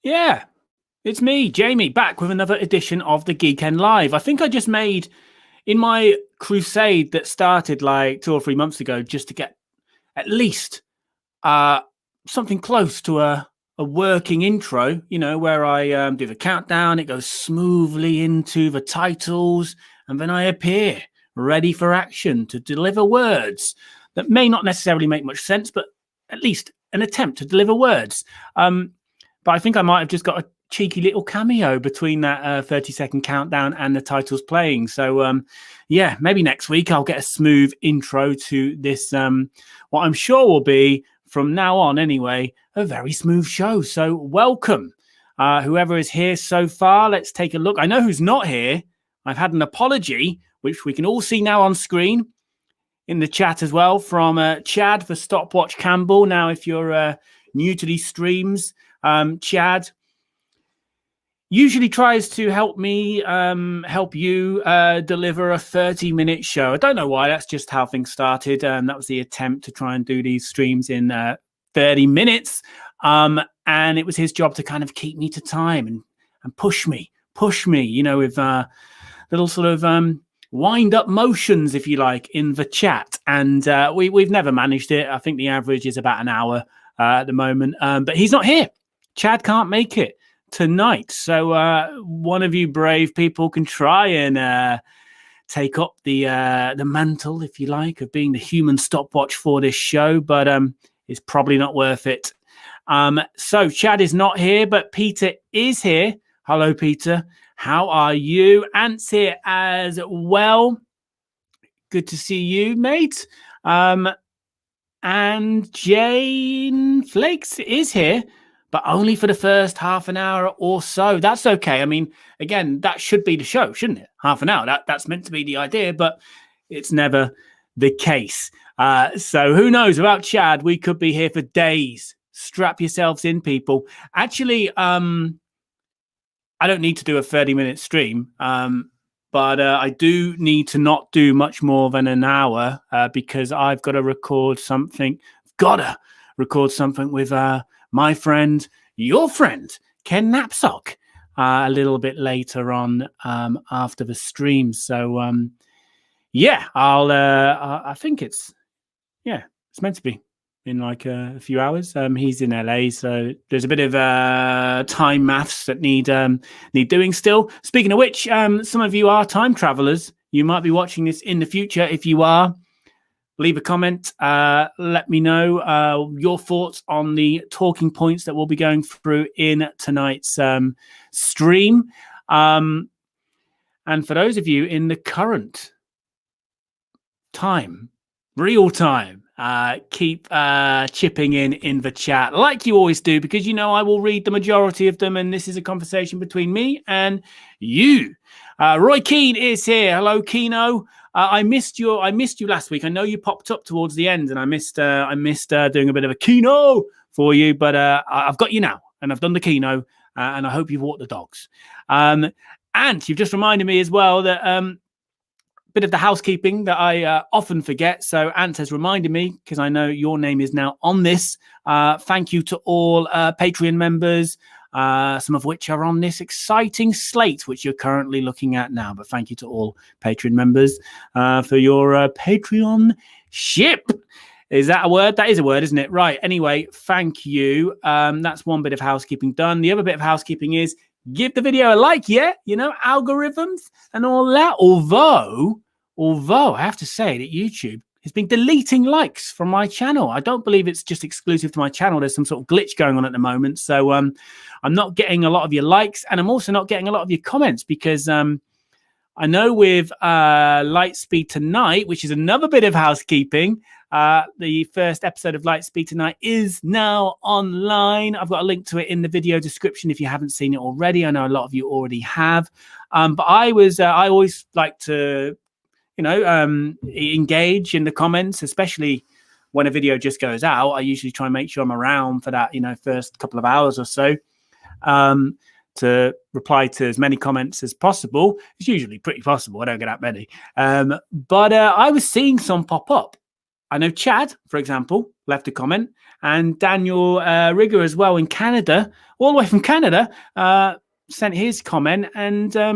Yeah, it's me, Jamie, back with another edition of the Geeknd Live. I think I just made, in my crusade that started like 2 or 3 months ago, just to get at least uh, something close to a working intro, where I do the countdown, it goes smoothly into the titles, and then I appear ready for action to deliver words that may not necessarily make much sense, but at least an attempt to deliver words. But I think I might have just got a cheeky little cameo between that 30-second countdown and the titles playing. So, yeah, maybe next week I'll get a smooth intro to this, what I'm sure will be, from now on anyway, a very smooth show. So welcome, whoever is here so far. Let's take a look. I know who's not here. I've had an apology, which we can all see now on screen in the chat as well, from Chad for Stopwatch Campbell. Now, if you're new to these streams, Chad usually tries to help me help you deliver a 30-minute show. I don't know why. That's just how things started. That was the attempt to try and do these streams in 30 minutes. And it was his job to kind of keep me to time and push me, with little sort of wind up motions, if you like, in the chat. And we've never managed it. I think the average is about an hour at the moment. But he's not here. Chad can't make it tonight. So one of you brave people can try and take up the mantle, if you like, of being the human stopwatch for this show. But it's probably not worth it. So Chad is not here, but Peter is here. Hello, Peter. How are you? Ant's here as well. Good to see you, mate. And Jane Flakes is here, but only for the first half an hour or so. That's okay. I mean, again, that should be the show, shouldn't it? Half an hour. That's meant to be the idea, but it's never the case. So who knows? Without Chad, we could be here for days. Strap yourselves in, people. Actually, I don't need to do a 30-minute stream, but I do need to not do much more than an hour because I've got to record something. With my friend, your friend, Ken Knapsack, a little bit later on after the stream. So, yeah, I think it's meant to be in like a few hours. He's in LA, so there's a bit of time maths that need doing still. Speaking of which, some of you are time travelers. You might be watching this in the future. If you are, leave a comment. Let me know your thoughts on the talking points that we'll be going through in tonight's stream. And for those of you in the current time, real time, keep chipping in the chat like you always do, because I will read the majority of them, and this is a conversation between me and you. Roy Keane is here. Hello, Keno. I missed you last week. I know you popped up towards the end, and I missed doing a bit of a Keno for you, but I've got you now, and I've done the Keno, and I hope you've walked the dogs. And you've just reminded me as well that bit of the housekeeping that I often forget. So Ant has reminded me, because I know your name is now on this. Thank you to all Patreon members, some of which are on this exciting slate, which you're currently looking at now. But thank you to all Patreon members for your Patreon ship. Is that a word? That is a word, isn't it? Right. Anyway, thank you. That's one bit of housekeeping done. The other bit of housekeeping is give the video a like, algorithms and all that. Although I have to say that YouTube has been deleting likes from my channel. I don't believe it's just exclusive to my channel. There's some sort of glitch going on at the moment. So I'm not getting a lot of your likes, and I'm also not getting a lot of your comments, because I know with Lightspeed Tonight, which is another bit of housekeeping, the first episode of Lightspeed Tonight is now online. I've got a link to it in the video description if you haven't seen it already. I know a lot of you already have. But I always like to, engage in the comments, especially when a video just goes out. I usually try and make sure I'm around for that, first couple of hours or so, to reply to as many comments as possible. It's usually pretty possible. I don't get that many. But I was seeing some pop up I know Chad, for example, left a comment, and Daniel Rigger as well in Canada, all the way from Canada, sent his comment, and I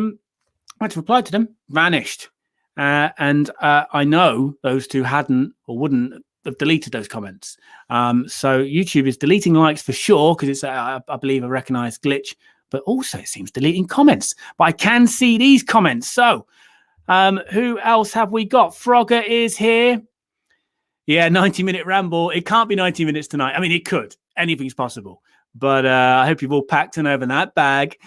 had to reply to them, vanished. And I know those two hadn't or wouldn't have deleted those comments. So YouTube is deleting likes for sure, because it's, I believe, a recognized glitch, but also it seems deleting comments. But I can see these comments. So who else have we got? Frogger is here. Yeah, 90-minute ramble. It can't be 90 minutes tonight. I mean, it could. Anything's possible. But I hope you've all packed and over that bag.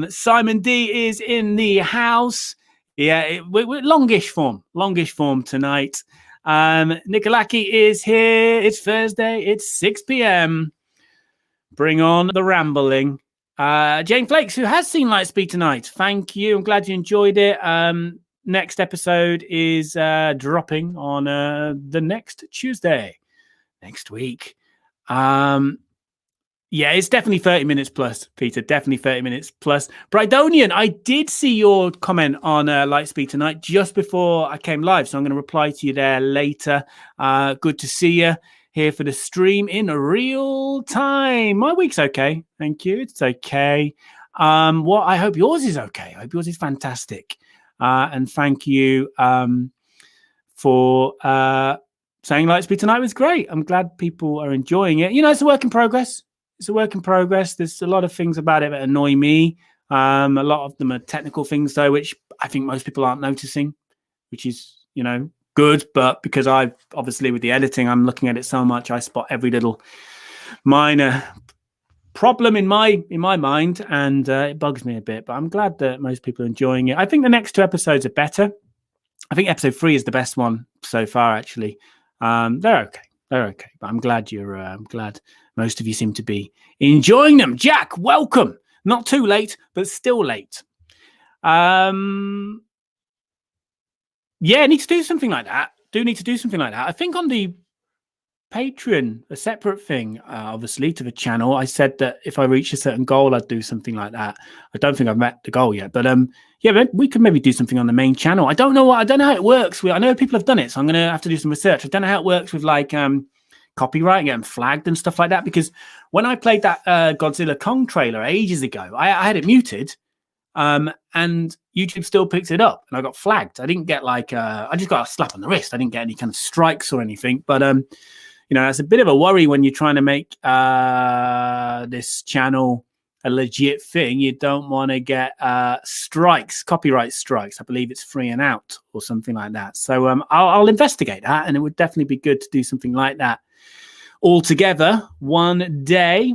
Simon D is in the house. Yeah, we're longish form tonight. Nikolaki is here. It's Thursday. It's 6 p.m. Bring on the rambling. Jane Flakes, who has seen Lightspeed tonight. Thank you. I'm glad you enjoyed it. Next episode is dropping on the next Tuesday next week. Yeah, it's definitely 30 minutes plus, Peter. Definitely 30 minutes plus. Brydonian, I did see your comment on Lightspeed tonight just before I came live, so I'm going to reply to you there later. Good to see you here for the stream in real time. My week's okay. Thank you. It's okay. I hope yours is okay. I hope yours is fantastic. And thank you for saying Lightspeed tonight was great. I'm glad people are enjoying it. You know, it's a work in progress. It's a work in progress. There's a lot of things about it that annoy me. A lot of them are technical things, though, which I think most people aren't noticing, which is, you know, good. But because I obviously with the editing, I'm looking at it so much, I spot every little minor problem in my mind, and it bugs me a bit. But I'm glad that most people are enjoying it. I think the next two episodes are better. I think episode 3 is the best one so far, actually. They're okay. They're okay. But I'm glad I'm glad most of you seem to be enjoying them. Jack, welcome. Not too late, but still late. Yeah, need to do something like that. Need to do something like that. I think on the Patreon, a separate thing, obviously, to the channel, I said that if I reach a certain goal, I'd do something like that. I don't think I've met the goal yet, but yeah, we could maybe do something on the main channel. I don't know how it works. I know people have done it, so I'm going to have to do some research. I don't know how it works with like copyright and getting flagged and stuff like that, because when I played that Godzilla Kong trailer ages ago, I had it muted, and YouTube still picks it up, and I got flagged. I didn't get like I just got a slap on the wrist. I didn't get any kind of strikes or anything, but you know, it's a bit of a worry when you're trying to make this channel a legit thing. You don't want to get strikes, copyright strikes. I believe it's free and out or something like that. So I'll investigate that, and it would definitely be good to do something like that all together one day.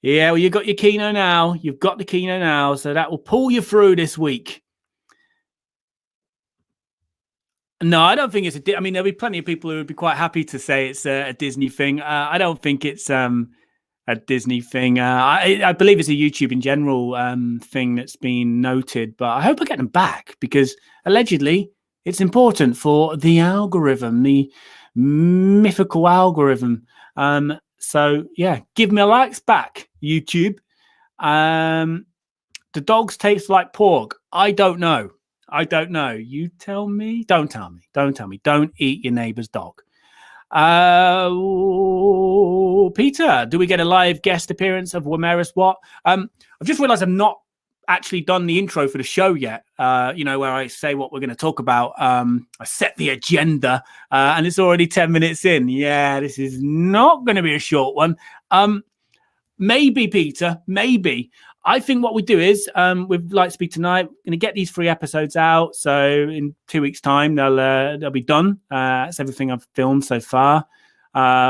Yeah, well, you've got your Kino now. You've got the Kino now, so that will pull you through this week. No, I don't think it's I mean, there'll be plenty of people who would be quite happy to say it's a Disney thing. I don't think it's a Disney thing. I believe it's a YouTube in general thing that's been noted, but I hope I get them back, because allegedly it's important for the algorithm, the mythical algorithm. So yeah, give me a likes back, YouTube. The dogs taste like pork. I don't know. You tell me. Don't tell me. Don't eat your neighbor's dog. Peter, do we get a live guest appearance of Womeris Watt? I've just realized I've not actually done the intro for the show yet. You know, where I say what we're going to talk about. I set the agenda, and it's already 10 minutes in. Yeah, this is not going to be a short one. Maybe, Peter, maybe. I think what we do is, with Lightspeed tonight, we're going to get these 3 episodes out. So in 2 weeks' time, they'll be done. That's everything I've filmed so far.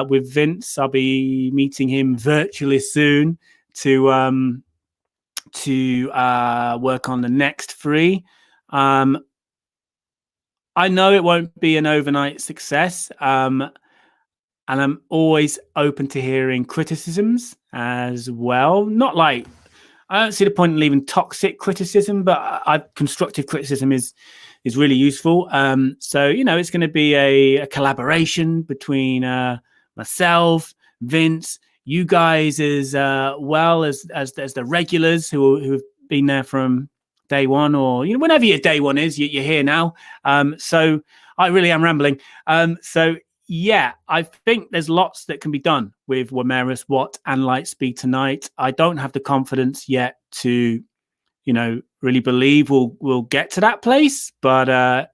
With Vince, I'll be meeting him virtually soon to work on the next 3. I know it won't be an overnight success. And I'm always open to hearing criticisms as well. Not like, I don't see the point in leaving toxic criticism, but constructive criticism is really useful. So, you know, it's going to be a collaboration between myself, Vince, you guys, as well as the regulars who've been there from day one, or, you know, whenever your day one is, you're here now. So I really am rambling. So yeah, I think there's lots that can be done with Womerus Watt and Lightspeed tonight. I don't have the confidence yet to, really believe we'll get to that place, but I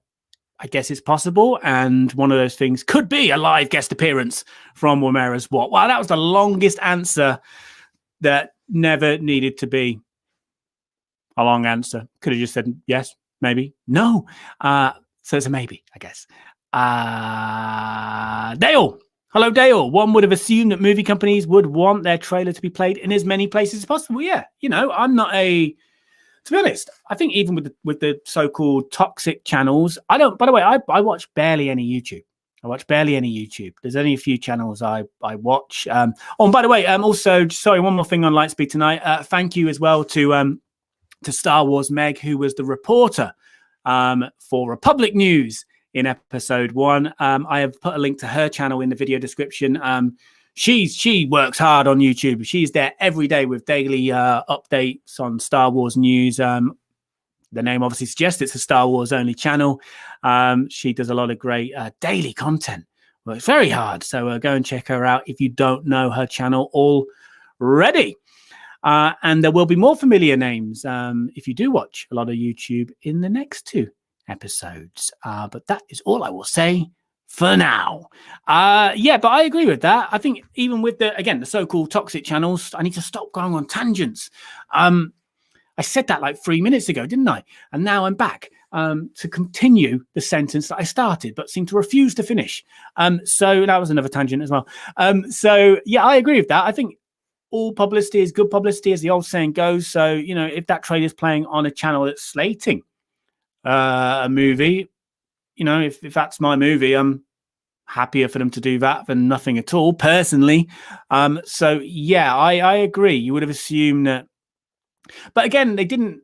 guess it's possible. And one of those things could be a live guest appearance from Womerus Watt. Wow, that was the longest answer that never needed to be a long answer. Could have just said yes, maybe, no. So it's a maybe, I guess. Dale. Hello, Dale. One would have assumed that movie companies would want their trailer to be played in as many places as possible. Yeah, I'm not to be honest, I think even with the so-called toxic channels, I don't, by the way, I watch barely any YouTube. There's only a few channels I watch. And by the way, also, sorry, one more thing on Lightspeed tonight. Thank you as well to Star Wars Meg, who was the reporter for Republic News in episode 1. I have put a link to her channel in the video description. She works hard on YouTube. She's there every day with daily updates on Star Wars news. The name obviously suggests it's a Star Wars only channel. She does a lot of great daily content. Works very hard. So go and check her out if you don't know her channel already. And there will be more familiar names if you do watch a lot of YouTube in the next 2 episodes. But that is all I will say for now. Yeah, but I agree with that. I think even with the so-called toxic channels, I need to stop going on tangents. I said that like 3 minutes ago, didn't I? And now I'm back to continue the sentence that I started, but seem to refuse to finish. So that was another tangent as well. So yeah, I agree with that. I think all publicity is good publicity, as the old saying goes. So, if that trailer is playing on a channel that's slating a movie, if that's my movie, I'm happier for them to do that than nothing at all, personally. So yeah, I agree. You would have assumed that, but again, they didn't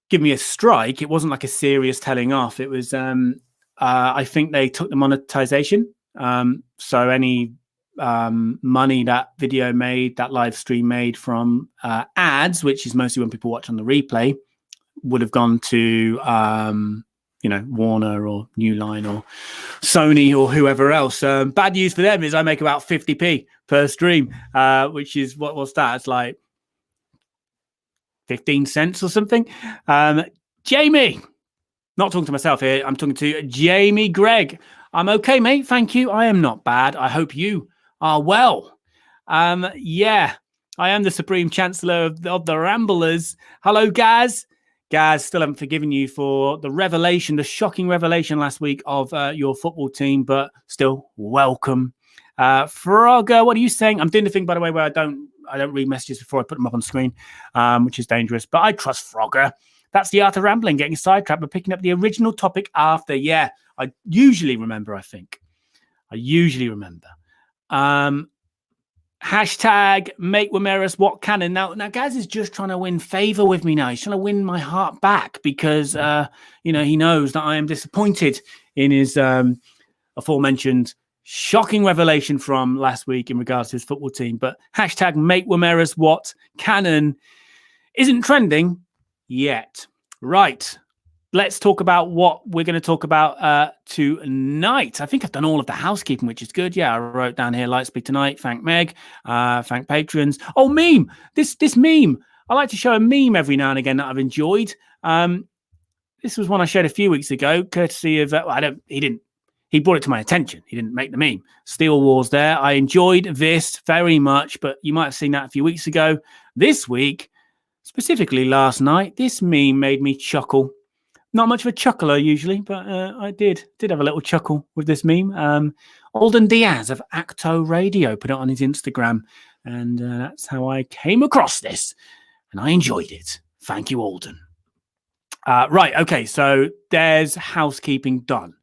give me a strike. It wasn't like a serious telling off. It was, I think they took the monetization. So any money that video made, that live stream made from ads, which is mostly when people watch on the replay, would have gone to Warner or New Line or Sony or whoever else. Bad news for them is I make about 50p per stream, which is what's that? It's like 15 cents or something. Jamie, not talking to myself here. I'm talking to Jamie Gregg. I'm okay, mate. Thank you. I am not bad. I hope you are well. Yeah, I am the Supreme Chancellor of the Ramblers. Hello, Gaz. Gaz, still haven't forgiven you for the shocking revelation last week of your football team, but still welcome. Frogger, what are you saying? I'm doing the thing, by the way, where I don't read messages before I put them up on screen, which is dangerous, but I trust Frogger. That's the art of rambling, getting sidetracked, but picking up the original topic after. Yeah, I usually remember, I think. Hashtag make Womerus Watt canon. Now Gaz is just trying to win favor with me now. He's trying to win my heart back because, he knows that I am disappointed in his aforementioned shocking revelation from last week in regards to his football team. But hashtag make Womerus Watt canon isn't trending yet. Right. Let's talk about what we're going to talk about tonight. I think I've done all of the housekeeping, which is good. Yeah, I wrote down here, Lightspeed tonight. Thank Meg. Thank patrons. Oh, meme. This meme. I like to show a meme every now and again that I've enjoyed. This was one I shared a few weeks ago, courtesy of... He brought it to my attention. He didn't make the meme. Steel Wars there. I enjoyed this very much, but you might have seen that a few weeks ago. This week, specifically last night, this meme made me chuckle. Not much of a chuckler usually, but I did have a little chuckle with this meme. Alden Diaz of Acto Radio put it on his Instagram, and that's how I came across this, and I enjoyed it. Thank you, Alden. Right, okay, so there's housekeeping done.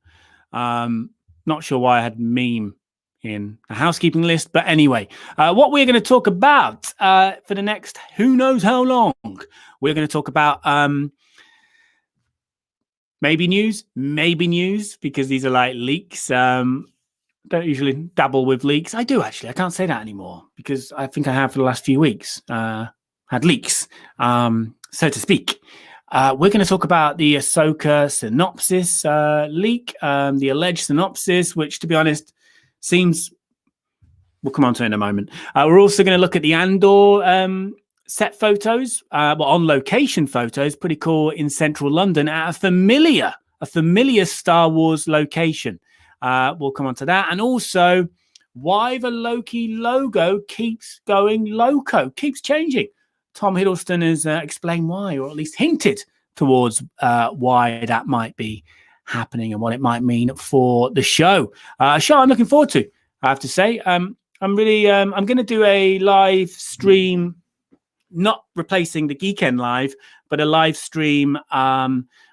Not sure why I had meme in a housekeeping list, but anyway, what we're going to talk about for the next who knows how long, we're going to talk about... maybe news, because these are like leaks. Don't usually dabble with leaks. I do, actually. I can't say that anymore because I think I have for the last few weeks had leaks, so to speak. We're going to talk about the Ahsoka synopsis leak, the alleged synopsis, which, to be honest, seems... We'll come on to it in a moment. We're also going to look at the Andor set photos, on-location photos, pretty cool, in central London at a familiar Star Wars location. We'll come on to that. And also, why the Loki logo keeps going loco, keeps changing. Tom Hiddleston has explained why, or at least hinted towards why that might be happening and what it might mean for the show. A show I'm looking forward to, I have to say. I'm going to do a live stream, not replacing the Geeknd Live, but a live stream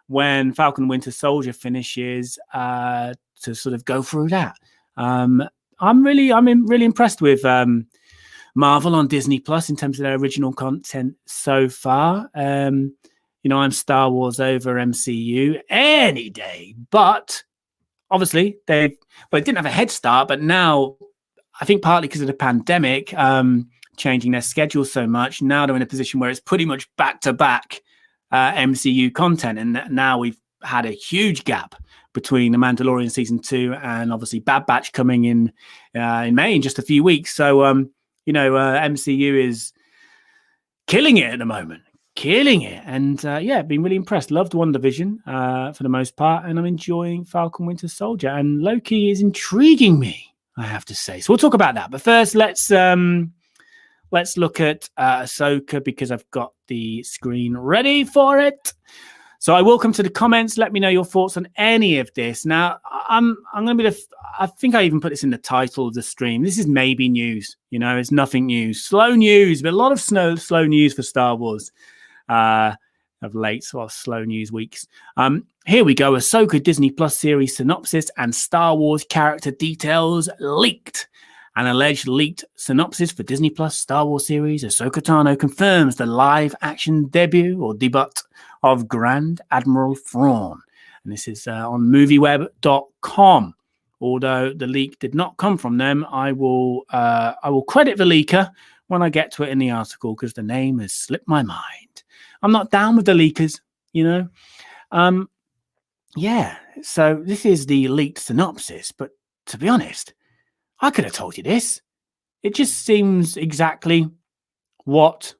when Falcon Winter Soldier finishes to sort of go through that. I'm really impressed with Marvel on Disney Plus in terms of their original content so far. I'm Star Wars over MCU any day, but obviously they didn't have a head start, but now I think partly because of the pandemic, changing their schedule so much, now they're in a position where it's pretty much back-to-back MCU content, and now we've had a huge gap between The Mandalorian Season 2 and obviously Bad Batch coming in May in just a few weeks. So, MCU is killing it at the moment. Killing it. And been really impressed. Loved WandaVision for the most part, and I'm enjoying Falcon Winter Soldier. And Loki is intriguing me, I have to say. So we'll talk about that. But first, let's look at Ahsoka, because I've got the screen ready for it. So I will come to the comments. Let me know your thoughts on any of this. Now, I'm going to be I think I even put this in the title of the stream. This is maybe news. It's nothing news. Slow news, but a lot of slow news for Star Wars of late. So slow news weeks. Here we go. Ahsoka Disney Plus series synopsis and Star Wars character details leaked. An alleged leaked synopsis for Disney Plus Star Wars series. Ahsoka Tano confirms the live-action debut of Grand Admiral Thrawn. And this is on movieweb.com. Although the leak did not come from them, I will credit the leaker when I get to it in the article, because the name has slipped my mind. I'm not down with the leakers, So this is the leaked synopsis, but to be honest, I could have told you this. It just seems exactly what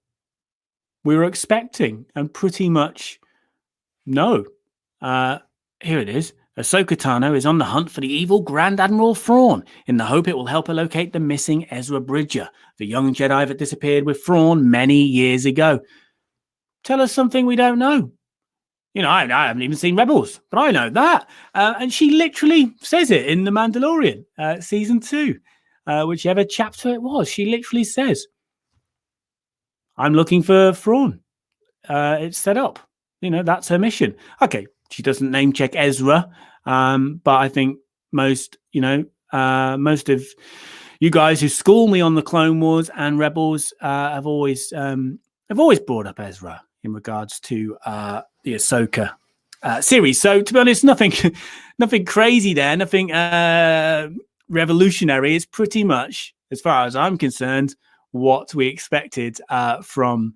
we were expecting, and pretty much no. Here it is. Ahsoka Tano is on the hunt for the evil Grand Admiral Thrawn in the hope it will help her locate the missing Ezra Bridger, the young Jedi that disappeared with Thrawn many years ago. Tell us something we don't know. I haven't even seen Rebels, but I know that. And she literally says it in The Mandalorian, Season 2, whichever chapter it was. She literally says, I'm looking for Thrawn. It's set up. That's her mission. Okay, she doesn't name check Ezra, but I think most of you guys who school me on the Clone Wars and Rebels have always brought up Ezra in regards to the Ahsoka series. So to be honest, nothing crazy there, nothing revolutionary. It's pretty much, as far as I'm concerned, what we expected from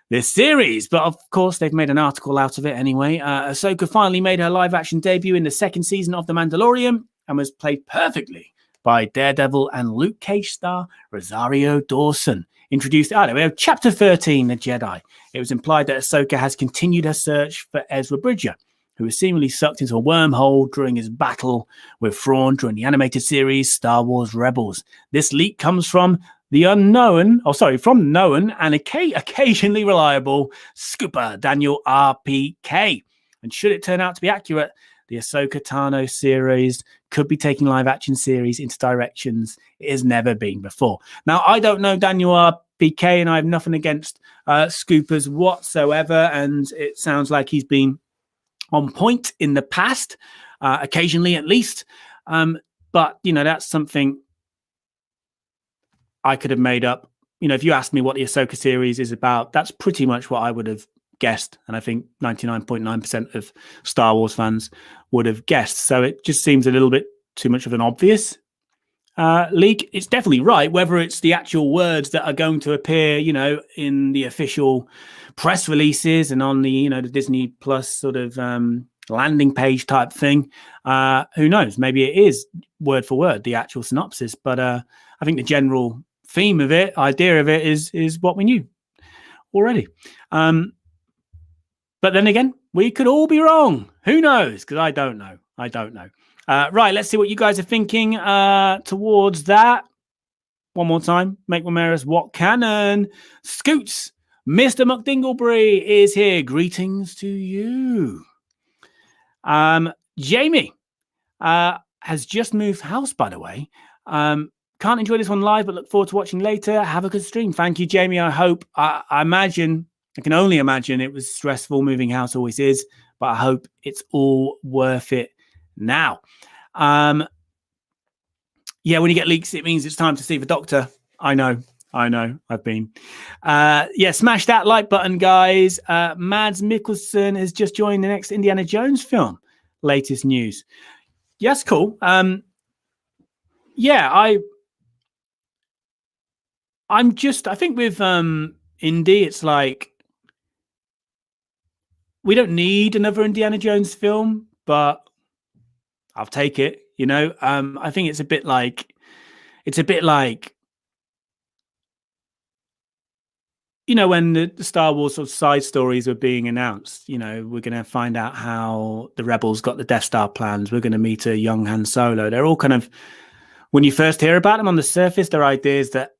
this series. But of course, they've made an article out of it anyway. Ahsoka finally made her live-action debut in the second season of The Mandalorian and was played perfectly by Daredevil and Luke Cage star Rosario Dawson. Introduced, we have Chapter 13, The Jedi. It was implied that Ahsoka has continued her search for Ezra Bridger, who was seemingly sucked into a wormhole during his battle with Thrawn during the animated series Star Wars Rebels. This leak comes from from known and occasionally reliable scooper Daniel RPK. And should it turn out to be accurate, the Ahsoka Tano series could be taking live-action series into directions it has never been before. Now, I don't know Daniel RPK, and I have nothing against scoopers whatsoever, and it sounds like he's been on point in the past, occasionally at least. But, that's something I could have made up. If you asked me what the Ahsoka series is about, that's pretty much what I would have guessed. And I think 99.9% of Star Wars fans would have guessed. So it just seems a little bit too much of an obvious. leak, it's definitely right. Whether it's the actual words that are going to appear, in the official press releases and on the, the Disney Plus sort of landing page type thing, who knows? Maybe it is word for word the actual synopsis. But I think the general theme of it, idea of it, is what we knew already. But then again, we could all be wrong. Who knows? Because I don't know. Right, let's see what you guys are thinking towards that. One more time. Make Ramirez what canon. Scoots, Mr. McDinglebury is here. Greetings to you. Jamie has just moved house, by the way. Can't enjoy this one live, but look forward to watching later. Have a good stream. Thank you, Jamie. I hope, I can only imagine it was stressful. Moving house always is, but I hope it's all worth it now. Yeah, when you get leaks, it means it's time to see the doctor. I know. I've been. Smash that like button, guys. Mads Mikkelsen has just joined the next Indiana Jones film. Latest news. Yes, cool. I'm just, I think with Indy, it's like, we don't need another Indiana Jones film, but I'll take it. I think it's a bit like, when the Star Wars sort of side stories were being announced, we're going to find out how the rebels got the Death Star plans. We're going to meet a young Han Solo. They're all kind of, when you first hear about them on the surface, they're ideas that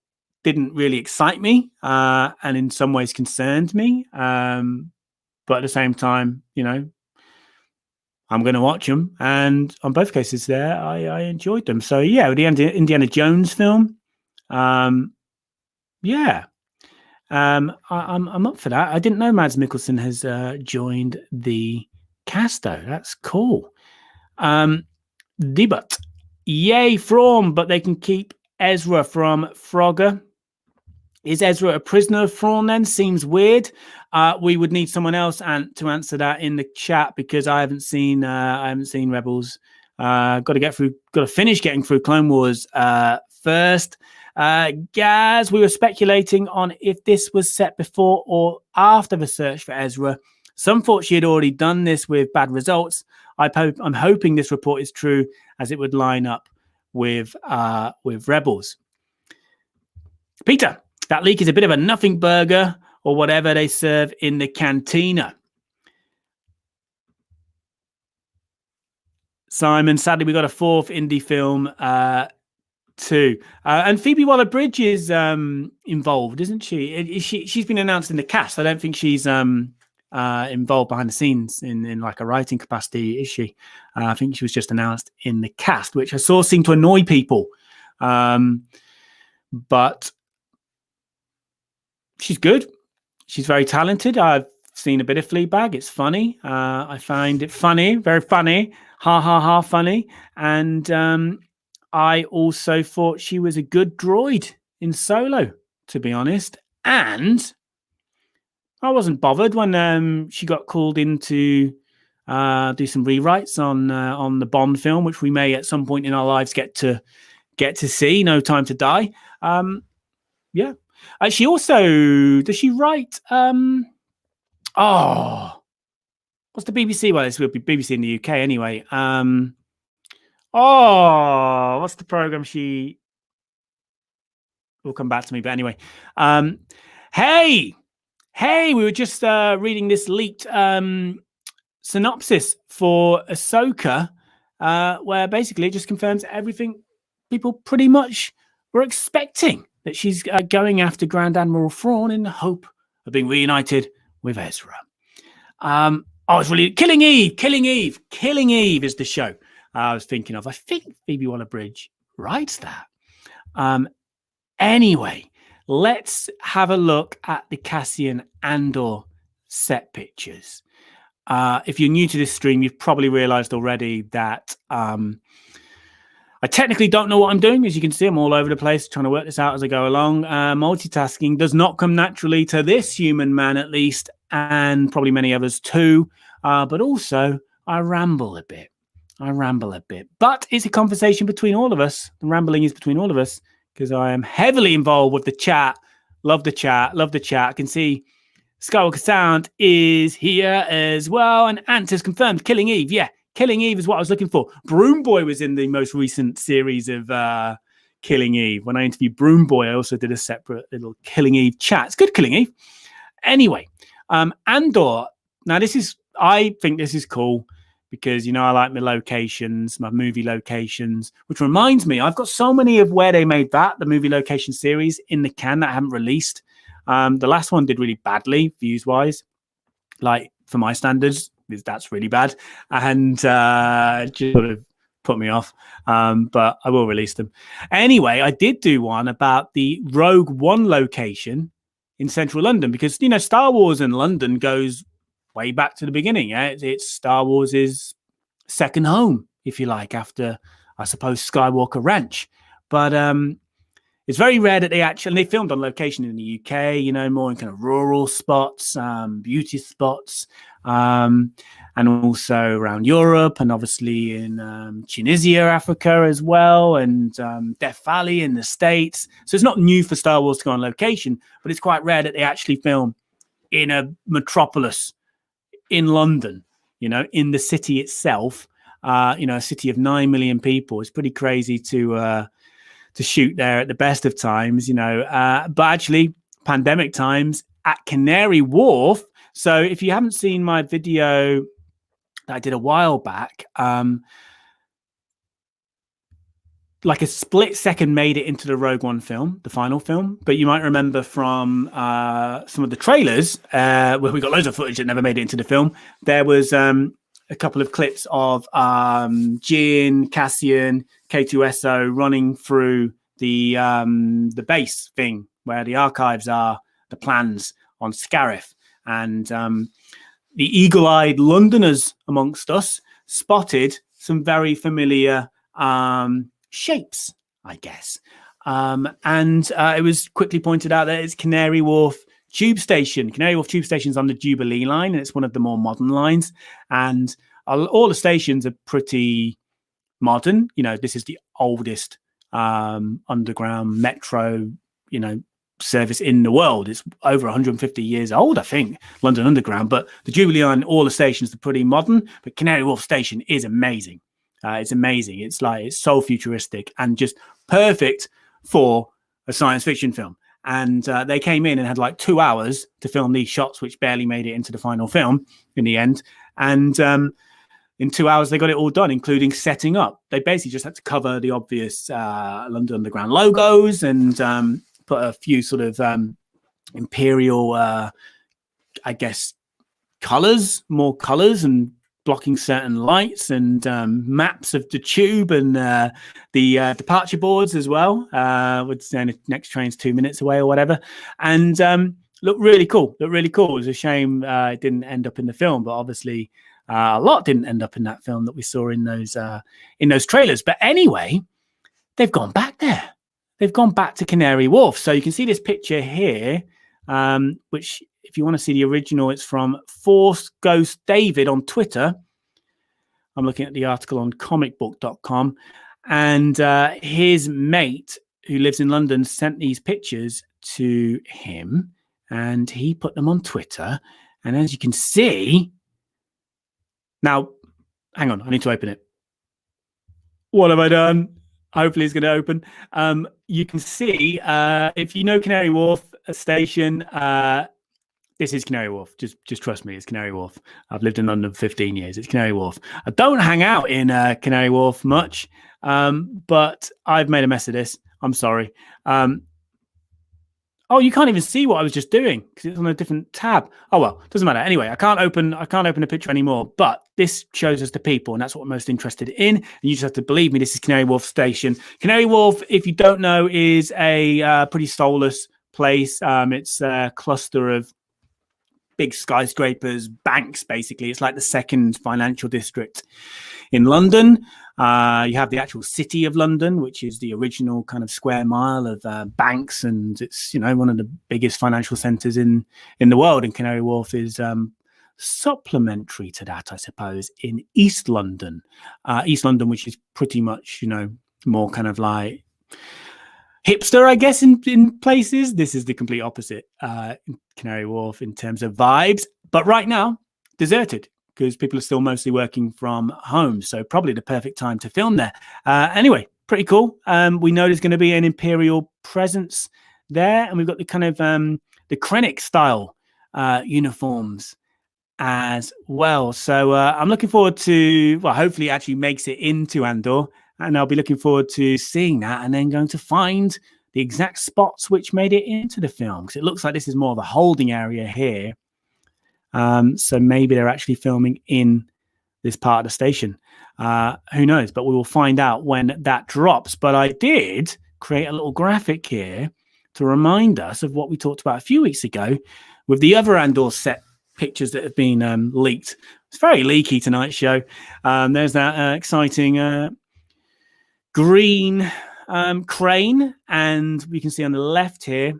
didn't really excite me and in some ways concerned me. But at the same time, I'm going to watch them. And on both cases there, I enjoyed them. So, yeah, with the Indiana Jones film, I'm up for that. I didn't know Mads Mikkelsen has joined the cast, though. That's cool. Debut. Yay, Thrawn, but they can keep Ezra from Frogger. Is Ezra a prisoner of Thrawn then? Seems weird. We would need someone else to answer that in the chat because I haven't seen Rebels. Got to finish getting through Clone Wars first. Gaz, we were speculating on if this was set before or after the search for Ezra. Some thought she had already done this with bad results. I'm hoping this report is true, as it would line up with Rebels. Peter, that leak is a bit of a nothing burger or whatever they serve in the cantina. Simon, sadly, we got a fourth indie film too. And Phoebe Waller-Bridge is involved, isn't she? She's been announced in the cast. I don't think she's involved behind the scenes in like a writing capacity, is she? I think she was just announced in the cast, which I saw seemed to annoy people. But she's good. She's very talented. I've seen a bit of Fleabag. It's funny. I find it funny, very funny. Ha, ha, ha, funny. And I also thought she was a good droid in Solo, to be honest. And I wasn't bothered when she got called in to do some rewrites on the Bond film, which we may at some point in our lives get to see. No Time to Die. She also, does she write? What's the BBC one? This will be BBC in the UK anyway. What's the program she will come back to me? But anyway, hey, we were just reading this leaked synopsis for Ahsoka, where basically it just confirms everything people pretty much were expecting, that she's going after Grand Admiral Thrawn in the hope of being reunited with Ezra. It's really Killing Eve is the show I was thinking of. I think Phoebe Waller-Bridge writes that. Anyway, let's have a look at the Cassian Andor set pictures. If you're new to this stream, you've probably realized already that I technically don't know what I'm doing. As you can see, I'm all over the place trying to work this out as I go along. Multitasking does not come naturally to this human man, at least, and probably many others too. But also, I ramble a bit. I ramble a bit, but it's a conversation between all of us. The rambling is between all of us because I am heavily involved with the chat. Love the chat. Love the chat. I can see Skywalker Sound is here as well. And Ant has confirmed Killing Eve. Yeah, Killing Eve is what I was looking for. Broom Boy was in the most recent series of Killing Eve. When I interviewed Broom Boy, I also did a separate little Killing Eve chat. It's good, Killing Eve. Anyway, Andor. Now, I think this is cool because, I like my locations, my movie locations, which reminds me, I've got so many of where they made the movie location series in the can that I haven't released. The last one did really badly, views-wise. Like, for my standards, that's really bad. And just sort of put me off. But I will release them. Anyway, I did do one about the Rogue One location in central London because, Star Wars and London goes way back to the beginning. Yeah? It's Star Wars' second home, if you like, after, I suppose, Skywalker Ranch. But it's very rare that they filmed on location in the UK, more in kind of rural spots, beauty spots, and also around Europe and obviously in Tunisia, Africa as well, and Death Valley in the States. So it's not new for Star Wars to go on location, but it's quite rare that they actually film in a metropolis in London, in the city itself, a city of 9 million people. It's pretty crazy to shoot there at the best of times, but actually pandemic times at Canary Wharf. So if you haven't seen my video that I did a while back, like a split second made it into the Rogue One film, the final film. But you might remember from some of the trailers where we got loads of footage that never made it into the film. There was a couple of clips of Jin, Cassian, K2SO running through the base thing where the archives are, the plans on Scarif. And the eagle-eyed Londoners amongst us spotted some very familiar shapes, I guess. And it was quickly pointed out that it's Canary Wharf Tube Station. Canary Wharf Tube Station is on the Jubilee line, and it's one of the more modern lines. And all the stations are pretty modern. This is the oldest underground metro, service in the world. It's over 150 years old, I think, London Underground. But the Jubilee line, all the stations are pretty modern. But Canary Wharf Station is amazing. It's amazing. It's so futuristic and just perfect for a science fiction film. And they came in and had 2 hours to film these shots, which barely made it into the final film in the end. And in 2 hours, they got it all done, including setting up. They basically just had to cover the obvious London Underground logos and put a few sort of imperial, I guess, more colors and blocking certain lights and maps of the tube and the departure boards as well. Would say the next train's 2 minutes away or whatever. And looked really cool. It was a shame it didn't end up in the film, but obviously a lot didn't end up in that film that we saw in those trailers. But anyway, they've gone back there. They've gone back to Canary Wharf. So you can see this picture here, which if you want to see the original, it's from Force Ghost David on Twitter. I'm looking at the article on comicbook.com. And his mate, who lives in London, sent these pictures to him. And he put them on Twitter. And as you can see... Now, hang on. I need to open it. What have I done? Hopefully it's going to open. You can see, if you know Canary Wharf Station... this is Canary Wharf. Just trust me, it's Canary Wharf. I've lived in London for 15 years. It's Canary Wharf. I don't hang out in Canary Wharf much, but I've made a mess of this. I'm sorry. Oh, you can't even see what I was just doing because it's on a different tab. Oh well, doesn't matter. Anyway, I can't open a picture anymore. But this shows us the people, and that's what we're most interested in. And you just have to believe me. This is Canary Wharf Station. Canary Wharf, if you don't know, is a pretty soulless place. It's a cluster of big skyscrapers, banks, basically. It's like the second financial district in London. You have the actual city of London, which is the original kind of square mile of banks, and it's one of the biggest financial centres in the world. And Canary Wharf is supplementary to that, I suppose, in East London. East London, which is pretty much, more kind of like hipster, I guess, in places. This is the complete opposite, in Canary Wharf, in terms of vibes. But right now, deserted, because people are still mostly working from home. So probably the perfect time to film there. Anyway, pretty cool. We know there's going to be an Imperial presence there. And we've got the kind of the Krennic style uniforms as well. So I'm looking forward to, well, hopefully it actually makes it into Andor. And I'll be looking forward to seeing that and then going to find the exact spots which made it into the film. Because it looks like this is more of a holding area here. So maybe they're actually filming in this part of the station. Who knows? But we will find out when that drops. But I did create a little graphic here to remind us of what we talked about a few weeks ago with the other Andor set pictures that have been leaked. It's very leaky, tonight's show. There's that exciting green crane, and we can see on the left here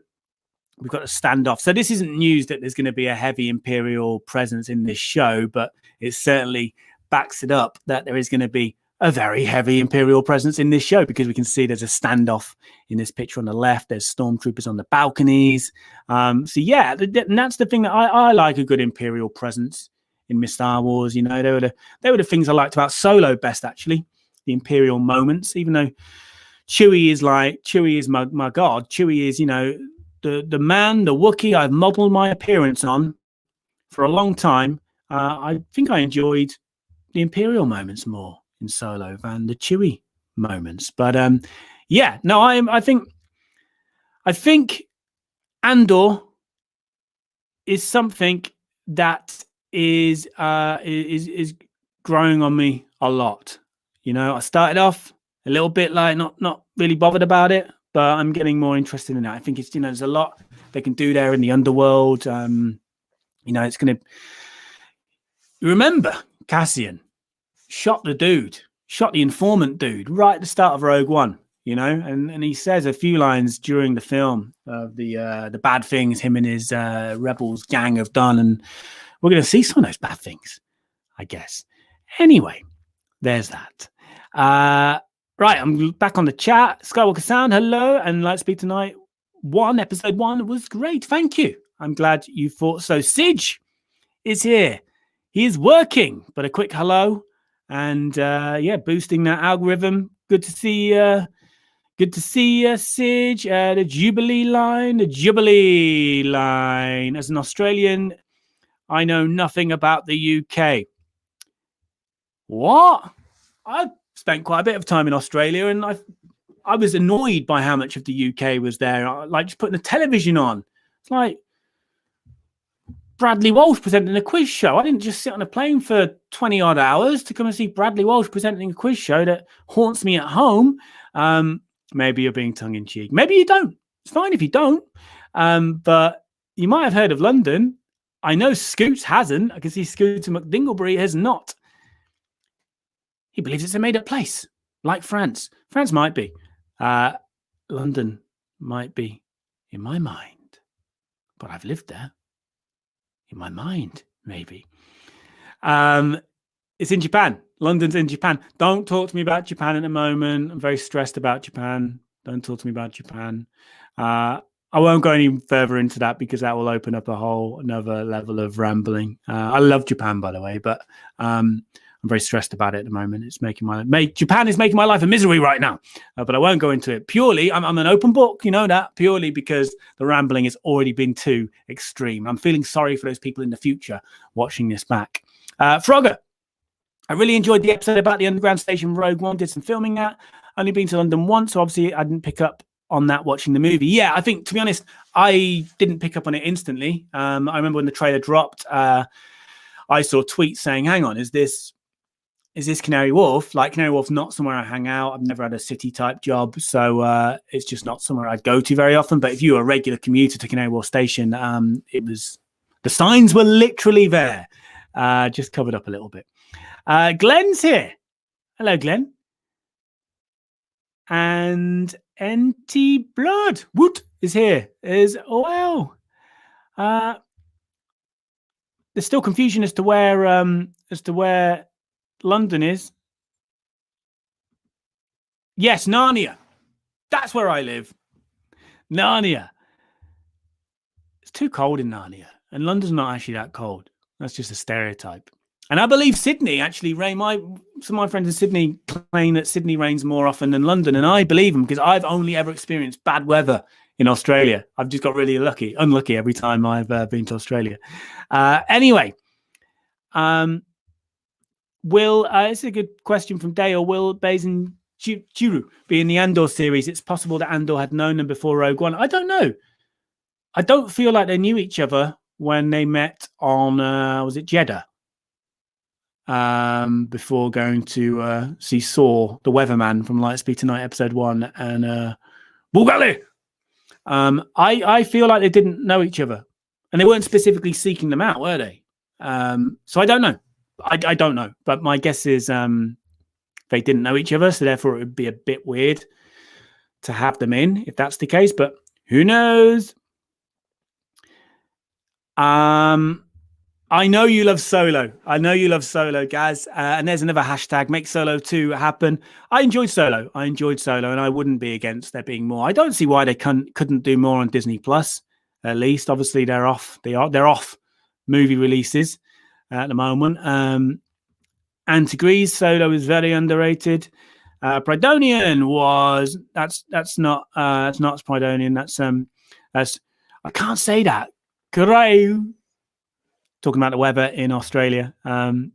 we've got a standoff. So this isn't news that there's going to be a heavy Imperial presence in this show, but it certainly backs it up that there is going to be a very heavy Imperial presence in this show, because we can see there's a standoff in this picture on the left. There's stormtroopers on the balconies. So yeah, and that's the thing that I like, a good Imperial presence in Miss Star Wars. They were the things I liked about Solo best, actually. The Imperial moments, even though Chewie is my god. Chewie is, the man, the Wookiee I've modeled my appearance on for a long time. I think I enjoyed the Imperial moments more in Solo than the Chewie moments. But yeah, no, I think Andor is something that is growing on me a lot. I started off a little bit like not really bothered about it, but I'm getting more interested in it. I think it's, there's a lot they can do there in the underworld. It's going to... Remember, Cassian shot the informant dude right at the start of Rogue One, and he says a few lines during the film of the bad things him and his rebels gang have done, and we're going to see some of those bad things, I guess. Anyway, there's that. Right, I'm back on the chat. Skywalker Sound, hello, and Let's Speak Tonight. Episode 1 was great. Thank you. I'm glad you thought so. Sige is here. He is working, but a quick hello. And boosting that algorithm. Good to see Sige. The Jubilee line. As an Australian, I know nothing about the UK. What? I've spent quite a bit of time in Australia, and I was annoyed by how much of the UK was there. Like just putting the television on. It's like Bradley Walsh presenting a quiz show. I didn't just sit on a plane for 20 odd hours to come and see Bradley Walsh presenting a quiz show that haunts me at home. Maybe you're being tongue in cheek. Maybe you don't. It's fine if you don't. But you might have heard of London. I know Scoots hasn't. I can see Scooter McDinglebury has not. He believes it's a made-up place, like France. France might be. London might be in my mind, but I've lived there. In my mind, maybe. It's in Japan. London's in Japan. Don't talk to me about Japan at the moment. I'm very stressed about Japan. Don't talk to me about Japan. I won't go any further into that because that will open up a whole another level of rambling. I love Japan, by the way, but I'm very stressed about it at the moment. It's Japan is making my life a misery right now, but I won't go into it. Purely, I'm an open book, you know that, purely because the rambling has already been too extreme. I'm feeling sorry for those people in the future watching this back. Frogger, I really enjoyed the episode about the underground station Rogue One. Did some filming that. Only been to London once, so obviously I didn't pick up on that watching the movie. Yeah, I think, to be honest, I didn't pick up on it instantly. I remember when the trailer dropped, I saw tweets saying, hang on, is this Canary Wharf? Like, Canary Wharf's not somewhere I hang out. I've never had a city type job, so it's just not somewhere I'd go to very often. But if you were a regular commuter to Canary Wharf station, the signs were literally there, just covered up a little bit. Glenn's here. Hello, Glenn. And NT Blood Woot is here as well. there's still confusion as to where London is. Yes, Narnia. That's where I live. Narnia. It's too cold in Narnia, and London's not actually that cold. That's just a stereotype. And I believe Sydney actually rain. Some of my friends in Sydney claim that Sydney rains more often than London, and I believe them because I've only ever experienced bad weather in Australia. I've just got really unlucky every time I've been to Australia. Anyway, it's a good question from Dale. Will Bazin Churu be in the Andor series? It's possible that Andor had known them before Rogue One. I don't know. I don't feel like they knew each other when they met on was it Jeddah? Before going to see Saw, the Weatherman from Lightspeed Tonight, episode 1, and Bulgali. I feel like they didn't know each other, and they weren't specifically seeking them out, were they? So I don't know. I don't know, but my guess is they didn't know each other, so therefore it would be a bit weird to have them in if that's the case. But who knows? I know you love Solo. Gaz. And there's another hashtag, make Solo 2 happen. I enjoyed Solo, and I wouldn't be against there being more. I don't see why they couldn't do more on Disney Plus. At least, obviously, they're off. They're off movie releases at the moment. And agrees, Solo is very underrated. Pridonian was that's not Pridonian. That's I can't say that. Great. Talking about the weather in Australia. Pridonian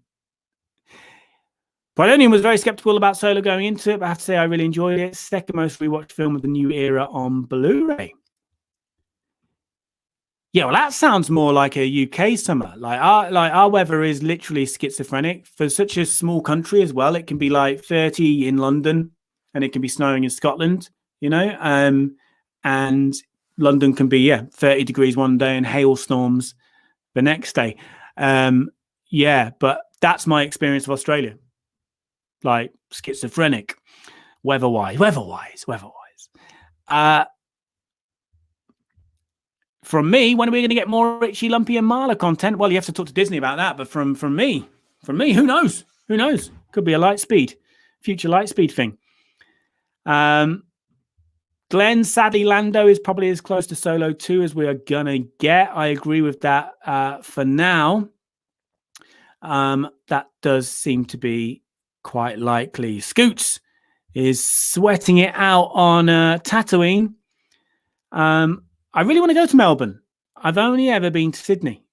was very skeptical about Solo going into it, but I have to say I really enjoyed it. Second most rewatched film of the new era on Blu-ray. Yeah, well, that sounds more like a UK summer. Like our weather is literally schizophrenic for such a small country as well. It can be like 30 in London, and it can be snowing in Scotland. And London can be 30 degrees one day and hailstorms the next day. But that's my experience of Australia. Like schizophrenic, weather-wise. From me, when are we going to get more Richie, Lumpy, and Marla content? Well, you have to talk to Disney about that. But from me, who knows? Could be a future Lightspeed thing. Glenn, sadly, Lando is probably as close to Solo 2 as we are gonna get. I agree with that for now. That does seem to be quite likely. Scoots is sweating it out on Tatooine. I really want to go to Melbourne. I've only ever been to Sydney.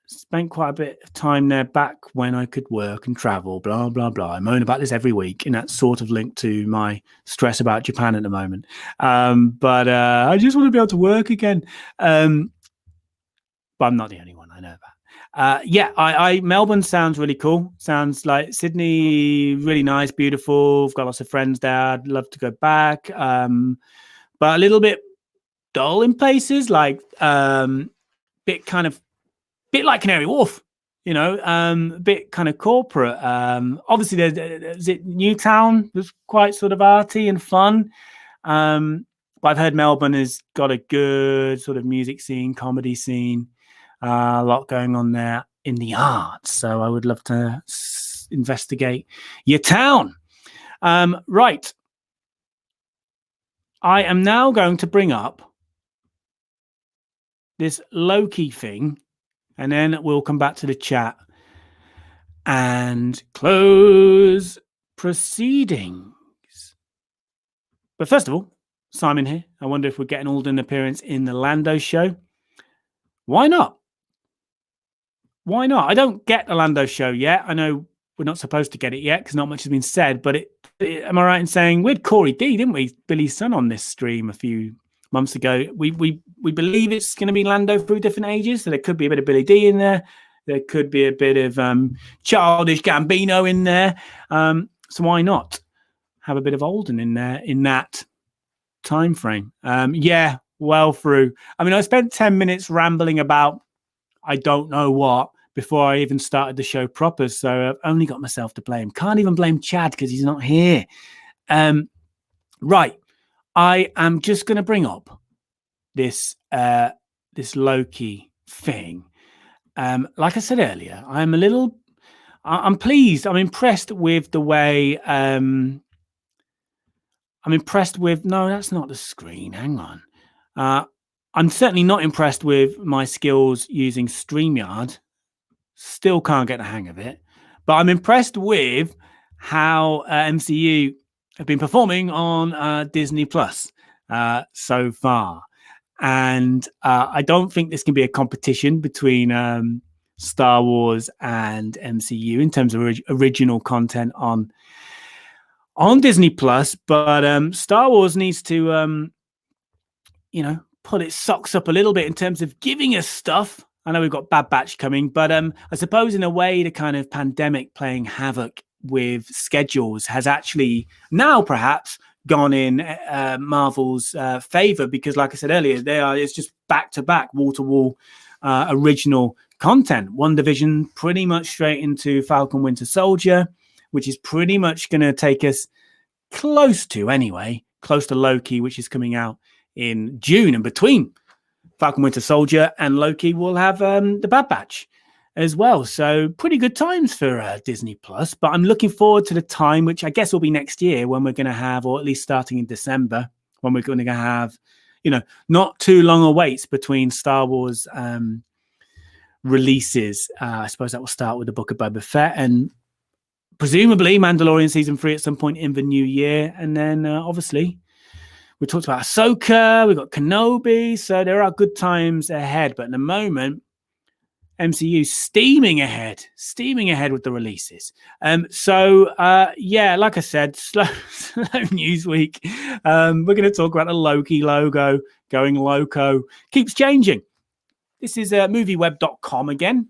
Spent quite a bit of time there back when I could work and travel, blah, blah, blah. I moan about this every week, and that's sort of linked to my stress about Japan at the moment. But I just want to be able to work again. But I'm not the only one, I know that. Melbourne sounds really cool. Sounds like Sydney, really nice, beautiful. I've got lots of friends there. I'd love to go back. But a little bit dull in places, like bit like Canary Wharf, a bit kind of corporate. Obviously, there's Newtown was quite sort of arty and fun. But I've heard Melbourne has got a good sort of music scene, comedy scene, a lot going on there in the arts. So I would love to investigate your town. Right. I am now going to bring up this Loki thing, and then we'll come back to the chat and close proceedings. But first of all, Simon here. I wonder if we're getting Alden appearance in the Lando show. Why not? I don't get the Lando show yet. I know we're not supposed to get it yet because not much has been said, but am I right in saying we had Corey D, didn't we? Billy's son on this stream a few months ago. We believe it's going to be Lando through different ages, so there could be a bit of Billy D in there. There could be a bit of childish Gambino in there. So why not have a bit of Alden in there in that time frame? Well through. I mean, I spent 10 minutes rambling about I don't know what before I even started the show proper. So I've only got myself to blame. Can't even blame Chad because he's not here. Right. I am just going to bring up this Loki thing. like I said earlier, I'm pleased. I'm impressed with the way. I'm impressed with. No, that's not the screen. Hang on. I'm certainly not impressed with my skills using StreamYard. Still can't get the hang of it. But I'm impressed with how MCU have been performing on Disney Plus so far. And I don't think this can be a competition between Star Wars and MCU in terms of original content on Disney Plus. But Star Wars needs to, put its socks up a little bit in terms of giving us stuff. I know we've got Bad Batch coming, but I suppose in a way the kind of pandemic playing havoc with schedules has actually now perhaps gone in Marvel's favor, because like I said earlier, it's just back to back, wall to wall original content. WandaVision pretty much straight into Falcon Winter Soldier, which is pretty much going to take us close to Loki, which is coming out in June. And between Falcon Winter Soldier and Loki, we'll have the Bad Batch as well. So pretty good times for Disney Plus. But I'm looking forward to the time, which I guess will be next year, when we're going to have, or at least starting in December, when we're going to have, not too long a wait between Star Wars releases. I suppose that will start with the Book of Boba Fett and presumably Mandalorian season 3 at some point in the new year. And then obviously we talked about Ahsoka, we've got Kenobi, so there are good times ahead. But at the moment, MCU steaming ahead with the releases. Yeah, like I said, slow news week. We're going to talk about the Loki logo going loco. Keeps changing. This is movieweb.com again.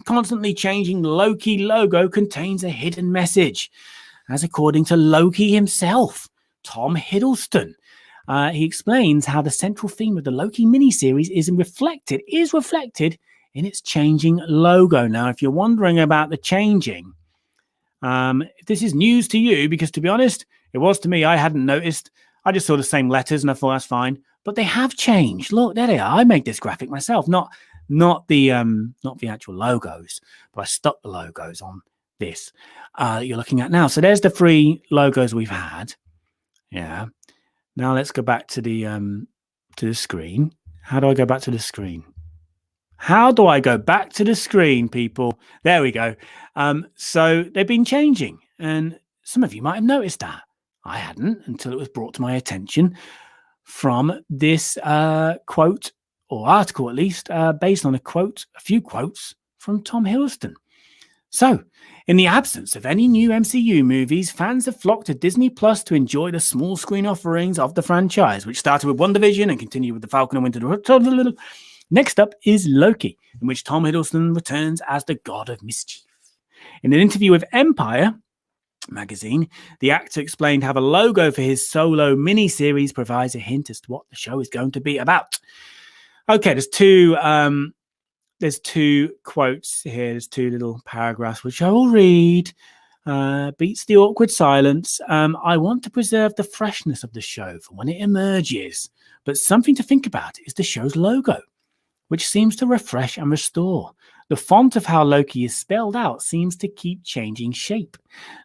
Constantly changing Loki logo contains a hidden message, as according to Loki himself, Tom Hiddleston. He explains how the central theme of the Loki miniseries is reflected in its changing logo. Now, if you're wondering about the changing, if this is news to you, because to be honest, it was to me, I hadn't noticed. I just saw the same letters and I thought that's fine. But they have changed. Look, there they are. I made this graphic myself, not the actual logos, but I stuck the logos on this you're looking at now. So there's the 3 logos we've had. Yeah. Now let's go back to the screen. How do I go back to the screen? How do I go back to the screen, people? There we go. So they've been changing, and some of you might have noticed that. I hadn't until it was brought to my attention from this quote, or article at least, based on a few quotes from Tom Hiddleston. So, in the absence of any new MCU movies, fans have flocked to Disney Plus to enjoy the small screen offerings of the franchise, which started with WandaVision and continued with the Falcon and Winter Soldier. Next up is Loki, in which Tom Hiddleston returns as the God of Mischief. In an interview with Empire magazine, the actor explained how the logo for his solo miniseries provides a hint as to what the show is going to be about. Okay, there's two quotes here. There's 2 little paragraphs, which I will read. Beats the awkward silence. I want to preserve the freshness of the show for when it emerges, but something to think about is the show's logo, which seems to refresh and restore. The font of how Loki is spelled out seems to keep changing shape.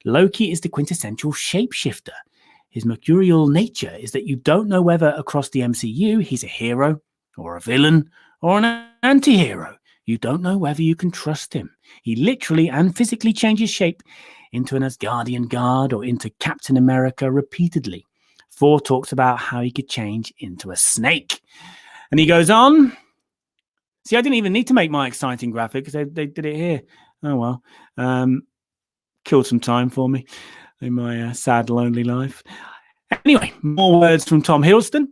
Loki is the quintessential shapeshifter. His mercurial nature is that you don't know whether across the MCU he's a hero or a villain or an anti-hero. You don't know whether you can trust him. He literally and physically changes shape into an Asgardian guard or into Captain America repeatedly. Thor talks about how he could change into a snake. And he goes on. See, I didn't even need to make my exciting graphic because they did it here. Oh, well. Killed some time for me in my sad, lonely life. Anyway, more words from Tom Hiddleston.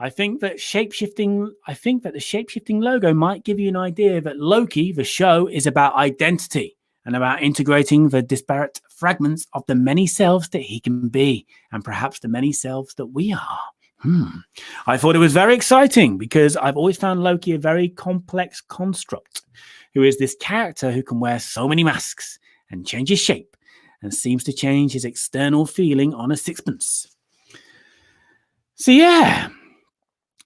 I think that the shape-shifting logo might give you an idea that Loki, the show, is about identity and about integrating the disparate fragments of the many selves that he can be, and perhaps the many selves that we are. I thought it was very exciting because I've always found Loki a very complex construct, who is this character who can wear so many masks and change his shape and seems to change his external feeling on a sixpence. So yeah,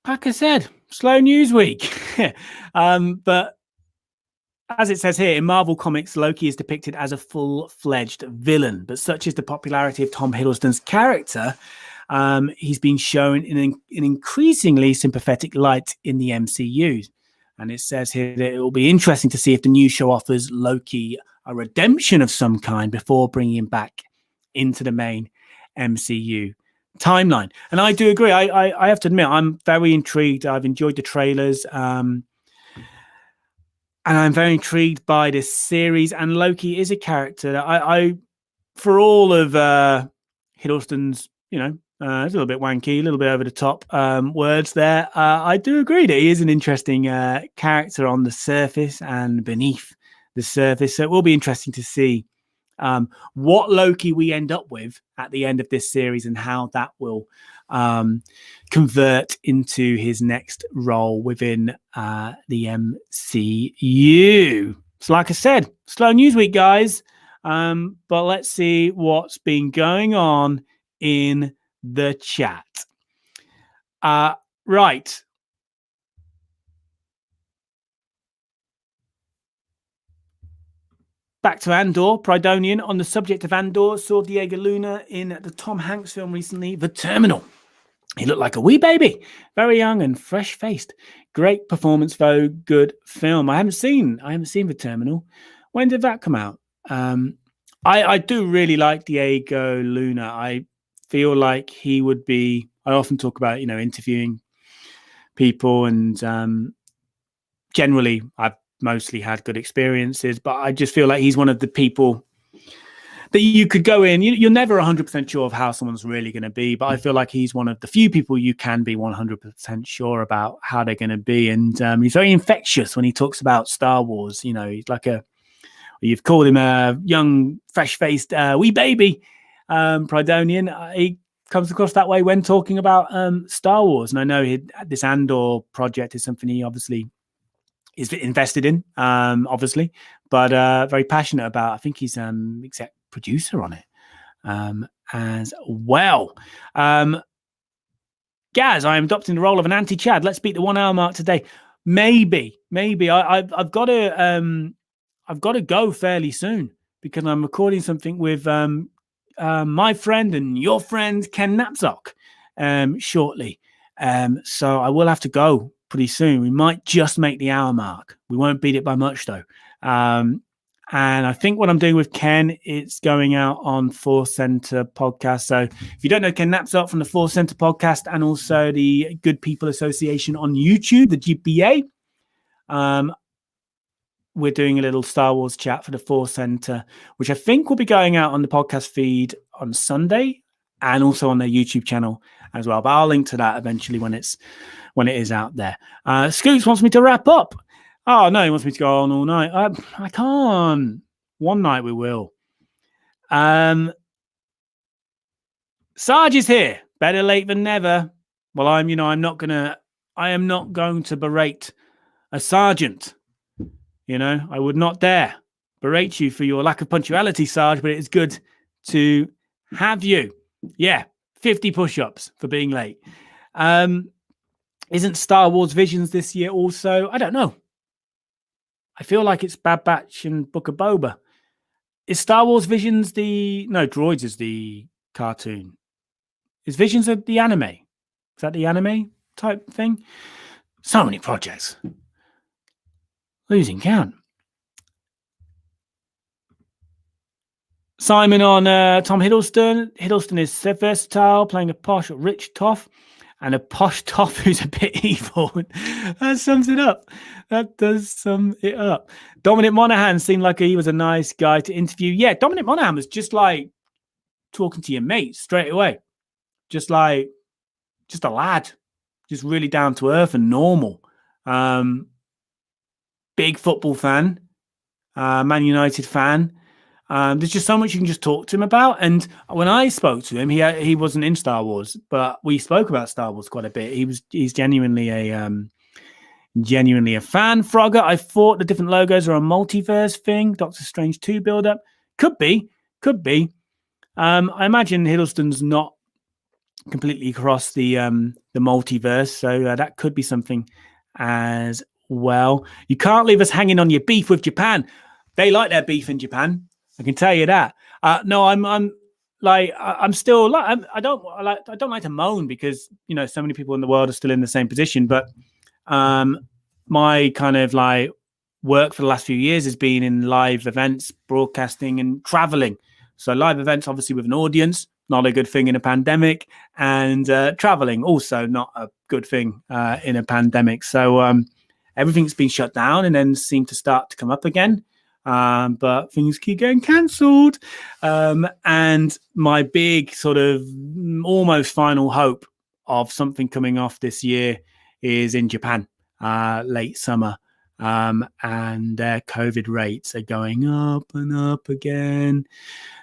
like I said, slow news week. But as it says here, in Marvel Comics, Loki is depicted as a full-fledged villain, but such is the popularity of Tom Hiddleston's character, he's been shown in an increasingly sympathetic light in the MCU. And it says here that it will be interesting to see if the new show offers Loki a redemption of some kind before bringing him back into the main MCU timeline. And I do agree. I have to admit, I'm very intrigued. I've enjoyed the trailers. And I'm very intrigued by this series. And Loki is a character that I for all of Hiddleston's, it's a little bit wanky, a little bit over the top words there. I do agree that he is an interesting character on the surface and beneath the surface. So it will be interesting to see what Loki we end up with at the end of this series and how that will convert into his next role within the MCU. So like I said, slow news week, guys. But let's see what's been going on in the chat. Right. Back to Andor, Pridonian. On the subject of Andor, saw Diego Luna in the Tom Hanks film recently, The Terminal. He looked like a wee baby, very young and fresh-faced. Great performance, though. Good film. I haven't seen The Terminal. When did that come out? I do really like Diego Luna. I feel like he would be. I often talk about interviewing people, and generally I've mostly had good experiences, but I just feel like he's one of the people that you could go in. You're never 100% sure of how someone's really going to be, but I feel like he's one of the few people you can be 100% sure about how they're going to be. And he's very infectious when he talks about Star Wars. He's like you've called him a young, fresh-faced wee baby, Pridonian. He comes across that way when talking about Star Wars. And I know this Andor project is something he obviously is invested in, obviously, but very passionate about. I think he's exec producer on it as well. Gaz, I am adopting the role of an anti-Chad. Let's beat the 1 hour mark today. Maybe. I've got to go fairly soon because I'm recording something with my friend and your friend Ken Napzok shortly. So I will have to go pretty soon. We might just make the hour mark. We won't beat it by much though. And I think what I'm doing with Ken, it's going out on Force Center podcast. So if you don't know Ken Napzok from the Force Center podcast and also the Good People Association on YouTube, the GPA, we're doing a little Star Wars chat for the Force Center, which I think will be going out on the podcast feed on Sunday and also on their YouTube channel as well. But I'll link to that eventually when it is out there. Scoots wants me to wrap up. Oh, no, he wants me to go on all night. I can't. One night we will. Sarge is here. Better late than never. Well, I am not going to berate a sergeant. I would not dare berate you for your lack of punctuality, Sarge, but it's good to have you. Yeah, 50 push-ups for being late. Isn't Star Wars Visions this year also? I don't know. I feel like it's Bad Batch and Book of Boba. Is Star Wars Visions No, Droids is the cartoon. Is Visions the anime? Is that the anime type thing? So many projects. Losing count. Simon on Tom Hiddleston. Hiddleston is versatile, playing a posh rich toff and a posh toff who's a bit evil. That sums it up. That does sum it up. Dominic Monaghan seemed like he was a nice guy to interview. Yeah, Dominic Monaghan was just like talking to your mates straight away. Just a lad. Just really down to earth and normal. Big football fan. Man United fan. There's just so much you can just talk to him about. And when I spoke to him, he wasn't in Star Wars, but we spoke about Star Wars quite a bit. He's genuinely a fan. Frogger, I thought the different logos are a multiverse thing. Doctor Strange 2 build-up. Could be. I imagine Hiddleston's not completely across the multiverse, so that could be something as well. You can't leave us hanging on your beef with Japan. They like their beef in Japan. I can tell you that. No, I'm still like I don't like to moan because so many people in the world are still in the same position. But my kind of like work for the last few years has been in live events, broadcasting, and traveling. So live events, obviously with an audience, not a good thing in a pandemic, and traveling also not a good thing in a pandemic. So everything's been shut down and then seemed to start to come up again. But things keep getting cancelled. And my big sort of almost final hope of something coming off this year is in Japan, late summer. And their COVID rates are going up and up again.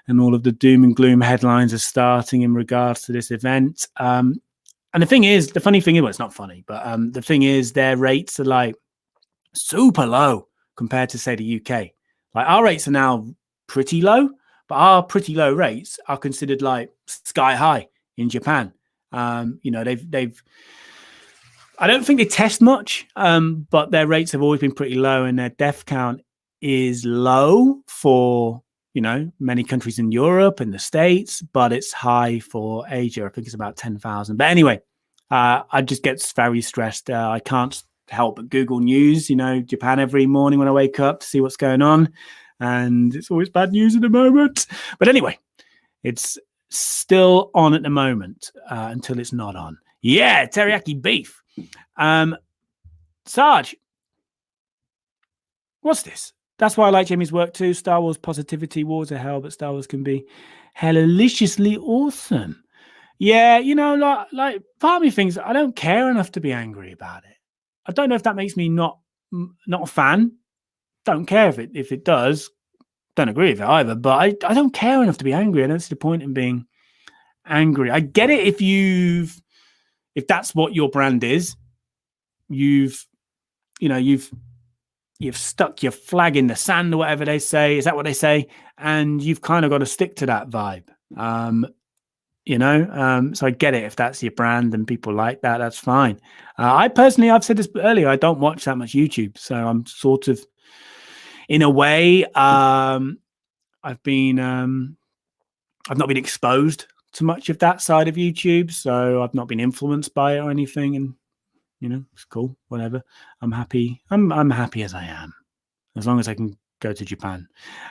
And all of the doom and gloom headlines are starting in regards to this event. And the thing is, the funny thing is, well, it's not funny, but the thing is, their rates are like super low compared to, say, the UK. Like our rates are now pretty low, but our pretty low rates are considered like sky high in Japan. They've I don't think they test much, but their rates have always been pretty low, and their death count is low for many countries in Europe and the States, but it's high for Asia. I think it's about 10,000. But anyway, I just get very stressed. I can't help but Google News, Japan every morning when I wake up to see what's going on. And it's always bad news at the moment. But anyway, it's still on at the moment until it's not on. Yeah, teriyaki beef. Sarge, what's this? That's why I like Jamie's work too. Star Wars positivity, wars are hell, but Star Wars can be helliciously awesome. Yeah, like part of me thinks I don't care enough to be angry about it. I don't know if that makes me not a fan. Don't care if it does. Don't agree with it either. But I don't care enough to be angry. I don't see the point in being angry. I get it if that's what your brand is. You've stuck your flag in the sand or whatever they say. Is that what they say? And you've kind of got to stick to that vibe. So I get it if that's your brand and people like that, that's fine. I personally, I've said this earlier, I don't watch that much YouTube. So I'm sort of, in a way, I've not been exposed to much of that side of YouTube. So I've not been influenced by it or anything. And, it's cool, whatever. I'm happy. I'm happy as I am, as long as I can go to Japan.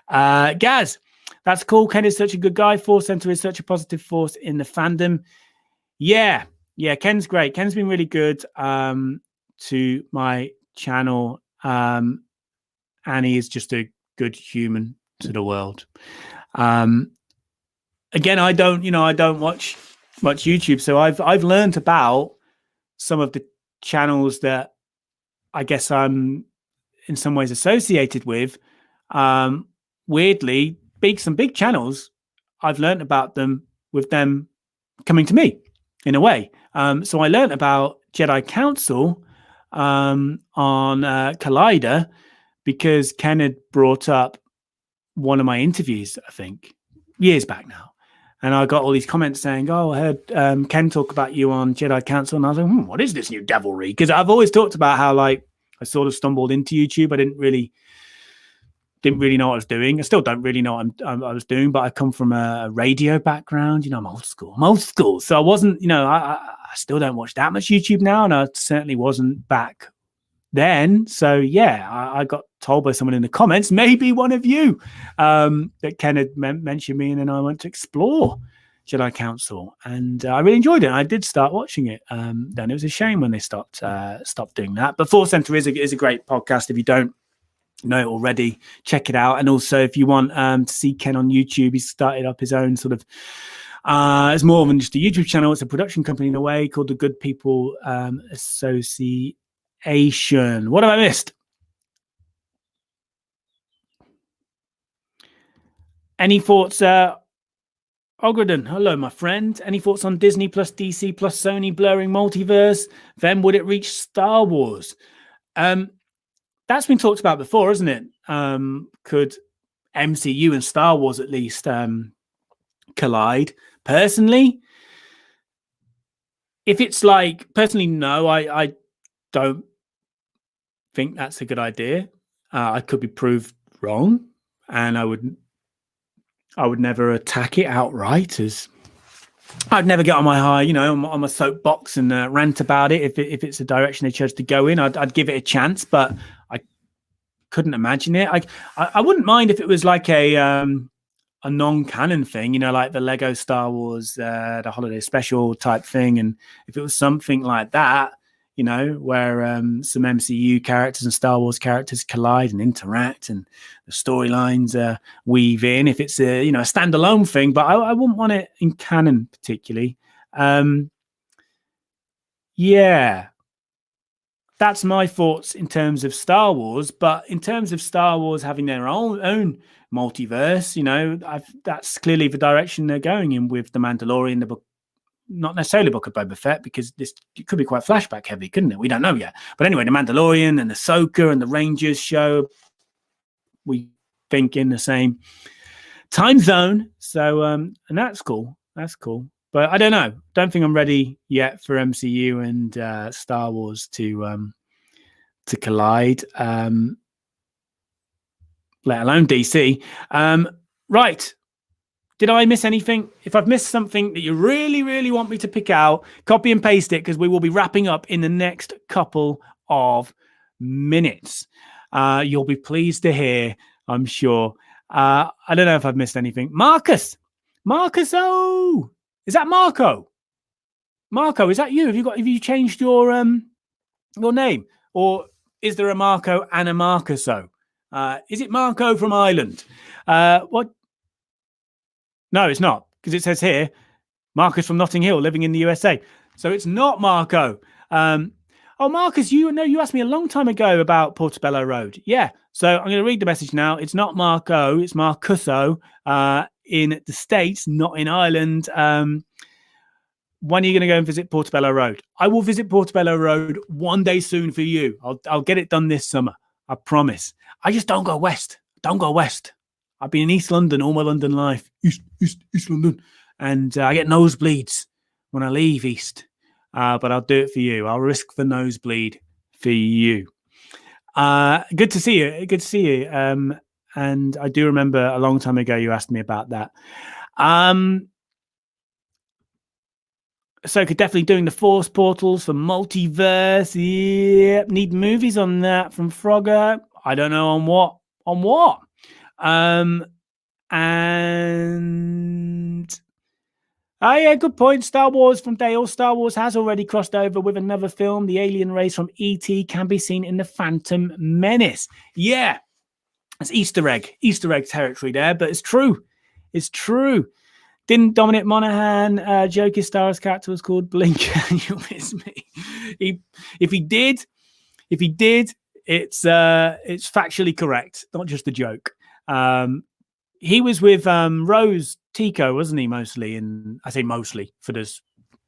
Gaz, that's cool. Ken is such a good guy. Force Center is such a positive force in the fandom. Yeah, Ken's great. Ken's been really good to my channel. And he is just a good human to the world. Again, I don't watch much YouTube. So I've learned about some of the channels that I guess I'm in some ways associated with. Weirdly, some big channels, I've learned about them with them coming to me in a way. So I learned about Jedi Council on Collider because Ken had brought up one of my interviews, I think, years back now. And I got all these comments saying, "Oh, I heard Ken talk about you on Jedi Council." And I was like, what is this new devilry? Because I've always talked about how like I sort of stumbled into YouTube. I didn't really know what I was doing. I still don't really know what I was doing, but I come from a radio background. I'm old school. So I wasn't, I still don't watch that much YouTube now. And I certainly wasn't back then. So yeah, I got told by someone in the comments, maybe one of you, that Ken had mentioned me, and then I went to explore Jedi Council, and I really enjoyed it. I did start watching it. Then it was a shame when they stopped doing that. But Force Center is a great podcast. If you don't know it already, check it out. And also, if you want to see Ken on YouTube, he's started up his own sort of. It's more than just a YouTube channel. It's a production company in a way called the Good People Association. What have I missed? Any thoughts, Ogredon? Hello, my friend. Any thoughts on Disney plus DC plus Sony blurring multiverse? Then would it reach Star Wars? That's been talked about before, isn't it? Could MCU and Star Wars at least collide? Personally, if it's like, no, I don't think that's a good idea. I could be proved wrong, and I would never attack it outright. As I'd never get on my high, on my soapbox and rant about it. If it's a direction they chose to go in, I'd give it a chance, but I couldn't imagine it. I wouldn't mind if it was like a non-canon thing, like the Lego Star Wars, the holiday special type thing. And if it was something like that, where some MCU characters and Star Wars characters collide and interact and the storylines weave in, if it's a standalone thing, but I wouldn't want it in canon particularly. Yeah, that's my thoughts in terms of Star Wars. But in terms of Star Wars having their own multiverse, that's clearly the direction they're going in with The Mandalorian, the book. Not necessarily Book of Boba Fett, because it could be quite flashback heavy, couldn't it? We don't know yet. But anyway, The Mandalorian and the Ahsoka and the Rangers show, we think in the same time zone. So, and that's cool. That's cool. But I don't know. Don't think I'm ready yet for MCU and Star Wars to collide, let alone DC. Right. Did I miss anything? If I've missed something that you really, really want me to pick out, copy and paste it, because we will be wrapping up in the next couple of minutes. You'll be pleased to hear, I'm sure. I don't know if I've missed anything. Marcus, oh, is that Marco? Marco, is that you? Have you changed your name, or is there a Marco and a Marcuso? Is it Marco from Ireland? What? No, it's not, because it says here, Marcus from Notting Hill, living in the USA. So it's not Marco. Marcus, you asked me a long time ago about Portobello Road. Yeah, so I'm going to read the message now. It's not Marco, it's Marcuso in the States, not in Ireland. When are you going to go and visit Portobello Road? I will visit Portobello Road one day soon for you. I'll get it done this summer. I promise. I just don't go west. I've been in East London all my London life. East London. And I get nosebleeds when I leave East. But I'll do it for you. I'll risk the nosebleed for you. Good to see you. And I do remember a long time ago you asked me about that. So definitely doing the Force portals for multiverse. Yeah, need movies on that from Frogger. I don't know on what. Good point. Star Wars from Dale. Star Wars has already crossed over with another film. The alien race from E.T. can be seen in The Phantom Menace. Yeah, it's Easter egg territory there, but it's true. Didn't Dominic Monaghan joke his Star Wars character was called Blink? You miss me. If he did, it's factually correct, not just a joke. He was with Rose Tico, wasn't he, mostly? And I say mostly for the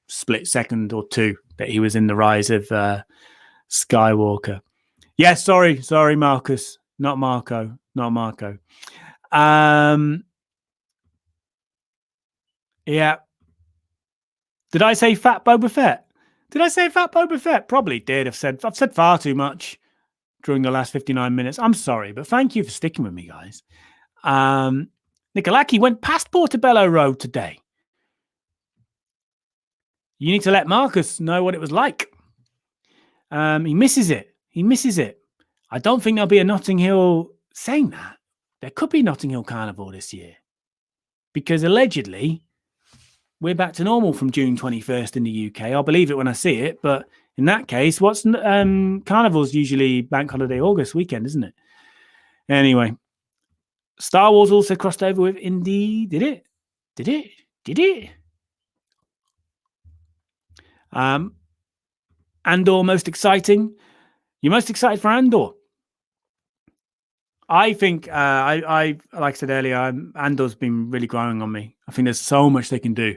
split second or two that he was in The Rise of Skywalker. Yeah, sorry, Marcus. Not Marco. Yeah. Did I say Fat Boba Fett? Probably did. I've said far too much during the last 59 minutes. I'm sorry, but thank you for sticking with me, guys. Nicolaki went past Portobello Road today. You need to let Marcus know what it was like. He misses it. I don't think there'll be a Notting Hill, saying that, there could be Notting Hill Carnival this year, because allegedly we're back to normal from June 21st in the UK. I'll believe it when I see it, but in that case, what's Carnival's usually bank holiday August weekend, isn't it? Anyway, Star Wars also crossed over with Indie. Did it? Andor most exciting. You're most excited for Andor? I think, I like I said earlier, Andor's been really growing on me. I think there's so much they can do.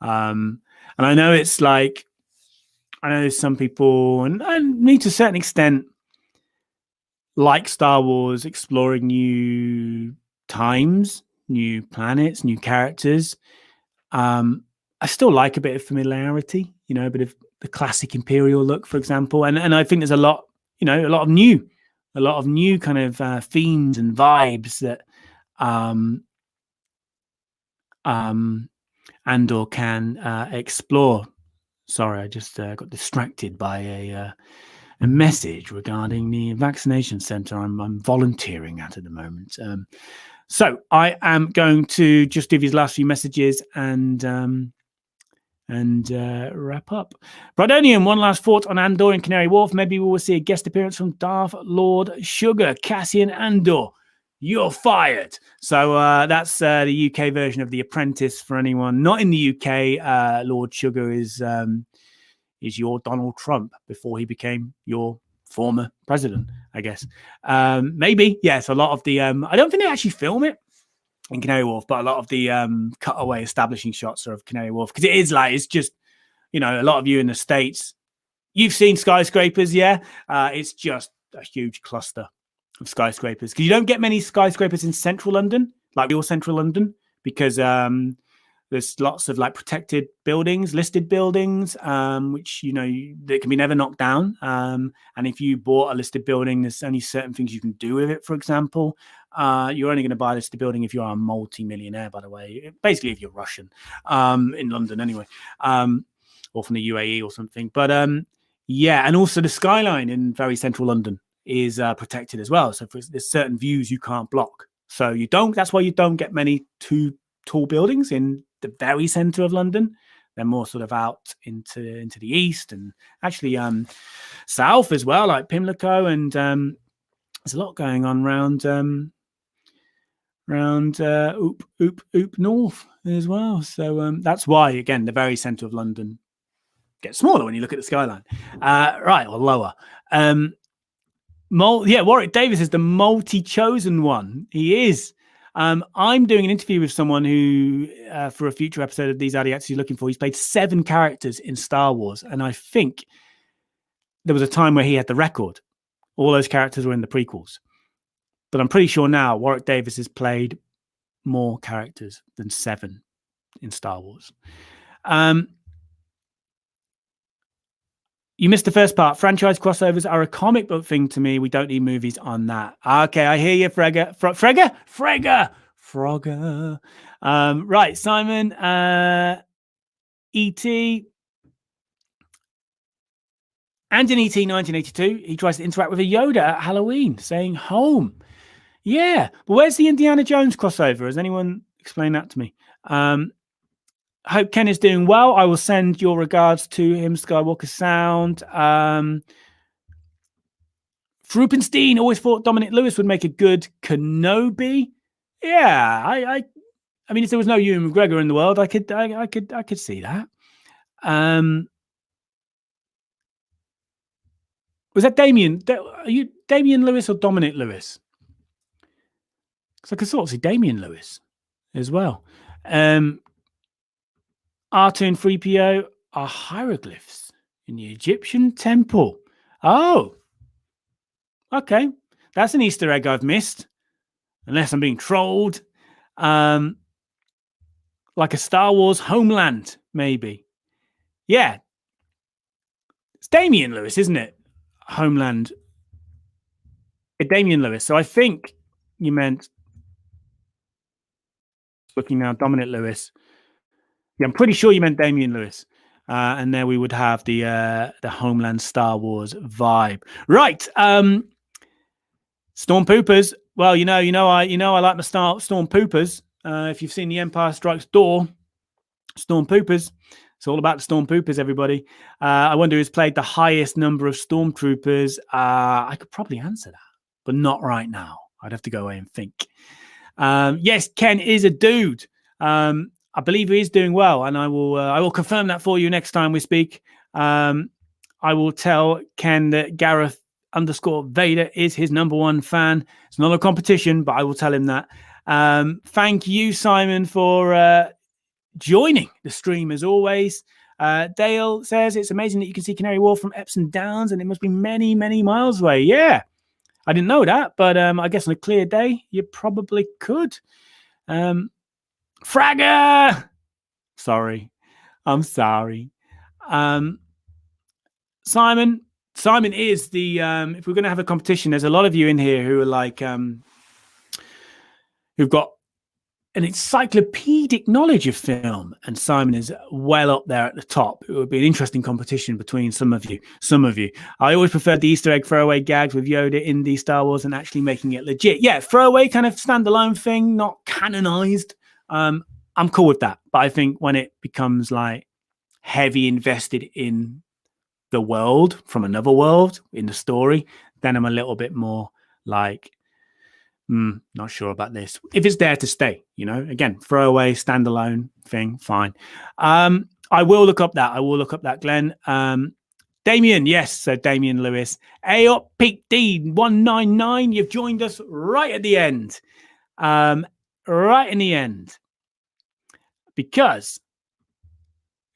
And I know it's like, I know there's some people, and me to a certain extent, like Star Wars, exploring new times, new planets, new characters. I still like a bit of familiarity, a bit of the classic Imperial look, for example. And I think there's a lot a lot of new kind of themes and vibes that Andor can explore. Sorry, I just got distracted by a message regarding the vaccination center I'm volunteering at the moment. So I am going to just do these last few messages and wrap up. Brydonian, one last thought on Andor and Canary Wharf. Maybe we will see a guest appearance from Darth Lord Sugar, Cassian Andor. You're fired. So that's the UK version of The Apprentice. For anyone not in the UK, Lord Sugar is your Donald Trump before he became your former president, I guess. Maybe, yes. A lot of the I don't think they actually film it in Canary Wharf, but a lot of the cutaway establishing shots are of Canary Wharf, because it's just, a lot of you in the States, you've seen skyscrapers, yeah. It's just a huge cluster of skyscrapers, because you don't get many skyscrapers in central London, like your central London, because there's lots of protected buildings, listed buildings, which that can be never knocked down. And if you bought a listed building, there's only certain things you can do with it. For example, you're only going to buy a listed building if you are a multi-millionaire, by the way. Basically, if you're Russian, in London anyway, or from the UAE or something. But yeah, and also the skyline in very central London is protected as well. So there's certain views you can't block. So that's why you don't get many too tall buildings in the very center of London. They're more sort of out into the east and actually south as well, like Pimlico, and there's a lot going on around Oop North as well. So that's why, again, the very center of London gets smaller when you look at the skyline, right, or lower. Warwick Davis is the multi-chosen one. He is. I'm doing an interview with someone who, for a future episode of These Idiots You're Looking For, he's played 7 characters in Star Wars. And I think there was a time where he had the record. All those characters were in the prequels. But I'm pretty sure now Warwick Davis has played more characters than 7 in Star Wars. You missed the first part. Franchise crossovers are a comic book thing to me. We don't need movies on that. Okay, I hear you, Frogger. Right, Simon. E.T. And in E.T. 1982, he tries to interact with a Yoda at Halloween, saying home. Yeah, but where's the Indiana Jones crossover? Has anyone explained that to me? Hope Ken is doing well. I will send your regards to him, Skywalker Sound. Frupenstein always thought Dominic Lewis would make a good Kenobi. Yeah, I mean, if there was no Ewan McGregor in the world, I could see that. Was that Damien? Are you Damien Lewis or Dominic Lewis? Because I could sort of see Damien Lewis as well. R2 and 3PO are hieroglyphs in the Egyptian temple. Oh, okay. That's an Easter egg I've missed, unless I'm being trolled. Like a Star Wars homeland, maybe. Yeah. It's Damien Lewis, isn't it? Homeland. Damien Lewis. So I think you meant, looking now, Dominic Lewis. Yeah, I'm pretty sure you meant Damien Lewis. And there we would have the Homeland Star Wars vibe. Right. Storm Poopers. Well, I like my Storm Poopers. If you've seen The Empire Strikes Door, Storm Poopers. It's all about the Storm Poopers, everybody. I wonder who's played the highest number of Stormtroopers. I could probably answer that, but not right now. I'd have to go away and think. Yes, Ken is a dude. I believe he is doing well, and I will confirm that for you next time we speak. I will tell Ken that Gareth _Vader is his number one fan. It's not a competition, but I will tell him that. Thank you, Simon, for joining the stream as always. Dale says it's amazing that you can see Canary Wharf from Epsom Downs, and it must be many, many miles away. Yeah, I didn't know that, but I guess on a clear day, you probably could. Fragger! Sorry. I'm sorry. Simon, Simon is the if we're going to have a competition, there's a lot of you in here who are like who've got an encyclopedic knowledge of film, and Simon is well up there at the top. It would be an interesting competition between some of you. I always preferred the Easter egg throwaway gags with Yoda in the Star Wars and actually making it legit. Yeah, throwaway kind of standalone thing, not canonized. I'm cool with that. But I think when it becomes like heavy invested in the world from another world in the story, then I'm a little bit more like, not sure about this. If it's there to stay, again, throwaway, standalone thing, fine. I will look up that, Glenn. Damien, yes, so Damien Lewis. A up Peak D 199. You've joined us right at the end. Right in the end. Because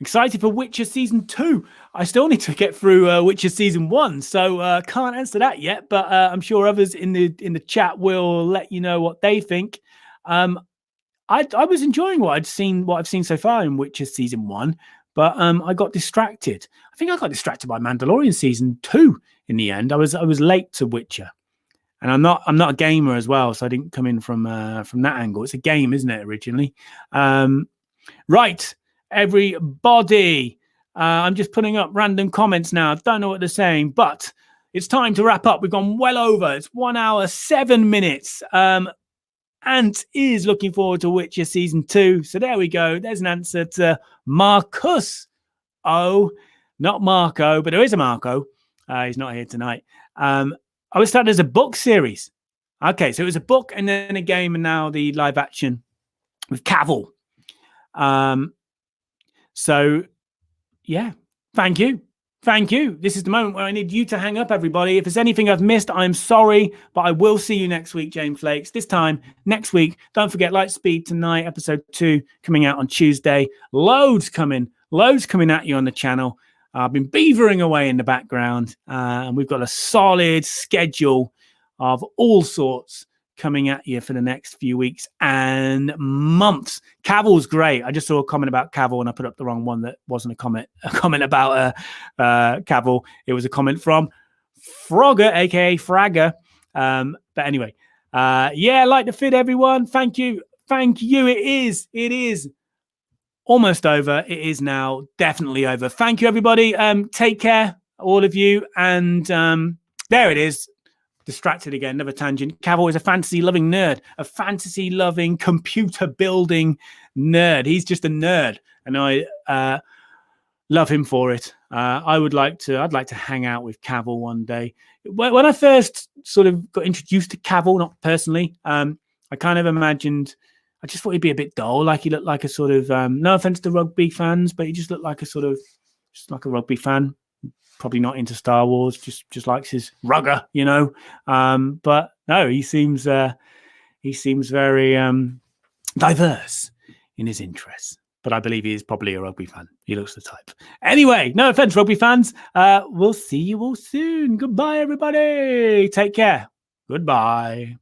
excited for Witcher Season 2. I still need to get through Witcher Season 1, so can't answer that yet, but I'm sure others in the chat will let you know what they think. I was enjoying what I've seen so far in Witcher Season 1, but I got distracted. I think I got distracted by Mandalorian Season 2 in the end. I was late to Witcher. And I'm not a gamer as well, so I didn't come in from that angle. It's a game, isn't it, originally? Right. Everybody, I'm just putting up random comments now. I don't know what they're saying, but it's time to wrap up. We've gone well over. It's 1 hour, 7 minutes. Ant is looking forward to Witcher Season 2. So there we go. There's an answer to Marcus. Oh, not Marco, but there is a Marco. He's not here tonight. I was started as a book series. Okay, so it was a book and then a game and now the live action with Cavill. So, yeah, thank you. This is the moment where I need you to hang up, everybody. If there's anything I've missed, I'm sorry, but I will see you next week, James Flakes. This time, next week, don't forget Lightspeed tonight, episode 2, coming out on Tuesday. Loads coming at you on the channel. I've been beavering away in the background, and we've got a solid schedule of all sorts coming at you for the next few weeks and months. Cavill's great. I just saw a comment about Cavill and I put up the wrong one. That wasn't a comment about Cavill. It was a comment from Frogger, aka Fragger. But anyway, like the fit, everyone. Thank you. It is almost over. It is now definitely over. Thank you, everybody. Take care, all of you. And there it is. Distracted again, another tangent. Cavill is a fantasy-loving nerd, a fantasy-loving, computer-building nerd. He's just a nerd, and I love him for it. I'd like to hang out with Cavill one day. When I first sort of got introduced to Cavill, not personally, I kind of imagined, I just thought he'd be a bit dull, like he looked like a sort of, no offense to rugby fans, but he just looked like a rugby fan. Probably not into Star Wars, just likes his rugger, But no, he seems very diverse in his interests. But I believe he is probably a rugby fan. He looks the type. Anyway, no offense, rugby fans. We'll see you all soon. Goodbye, everybody. Take care. Goodbye.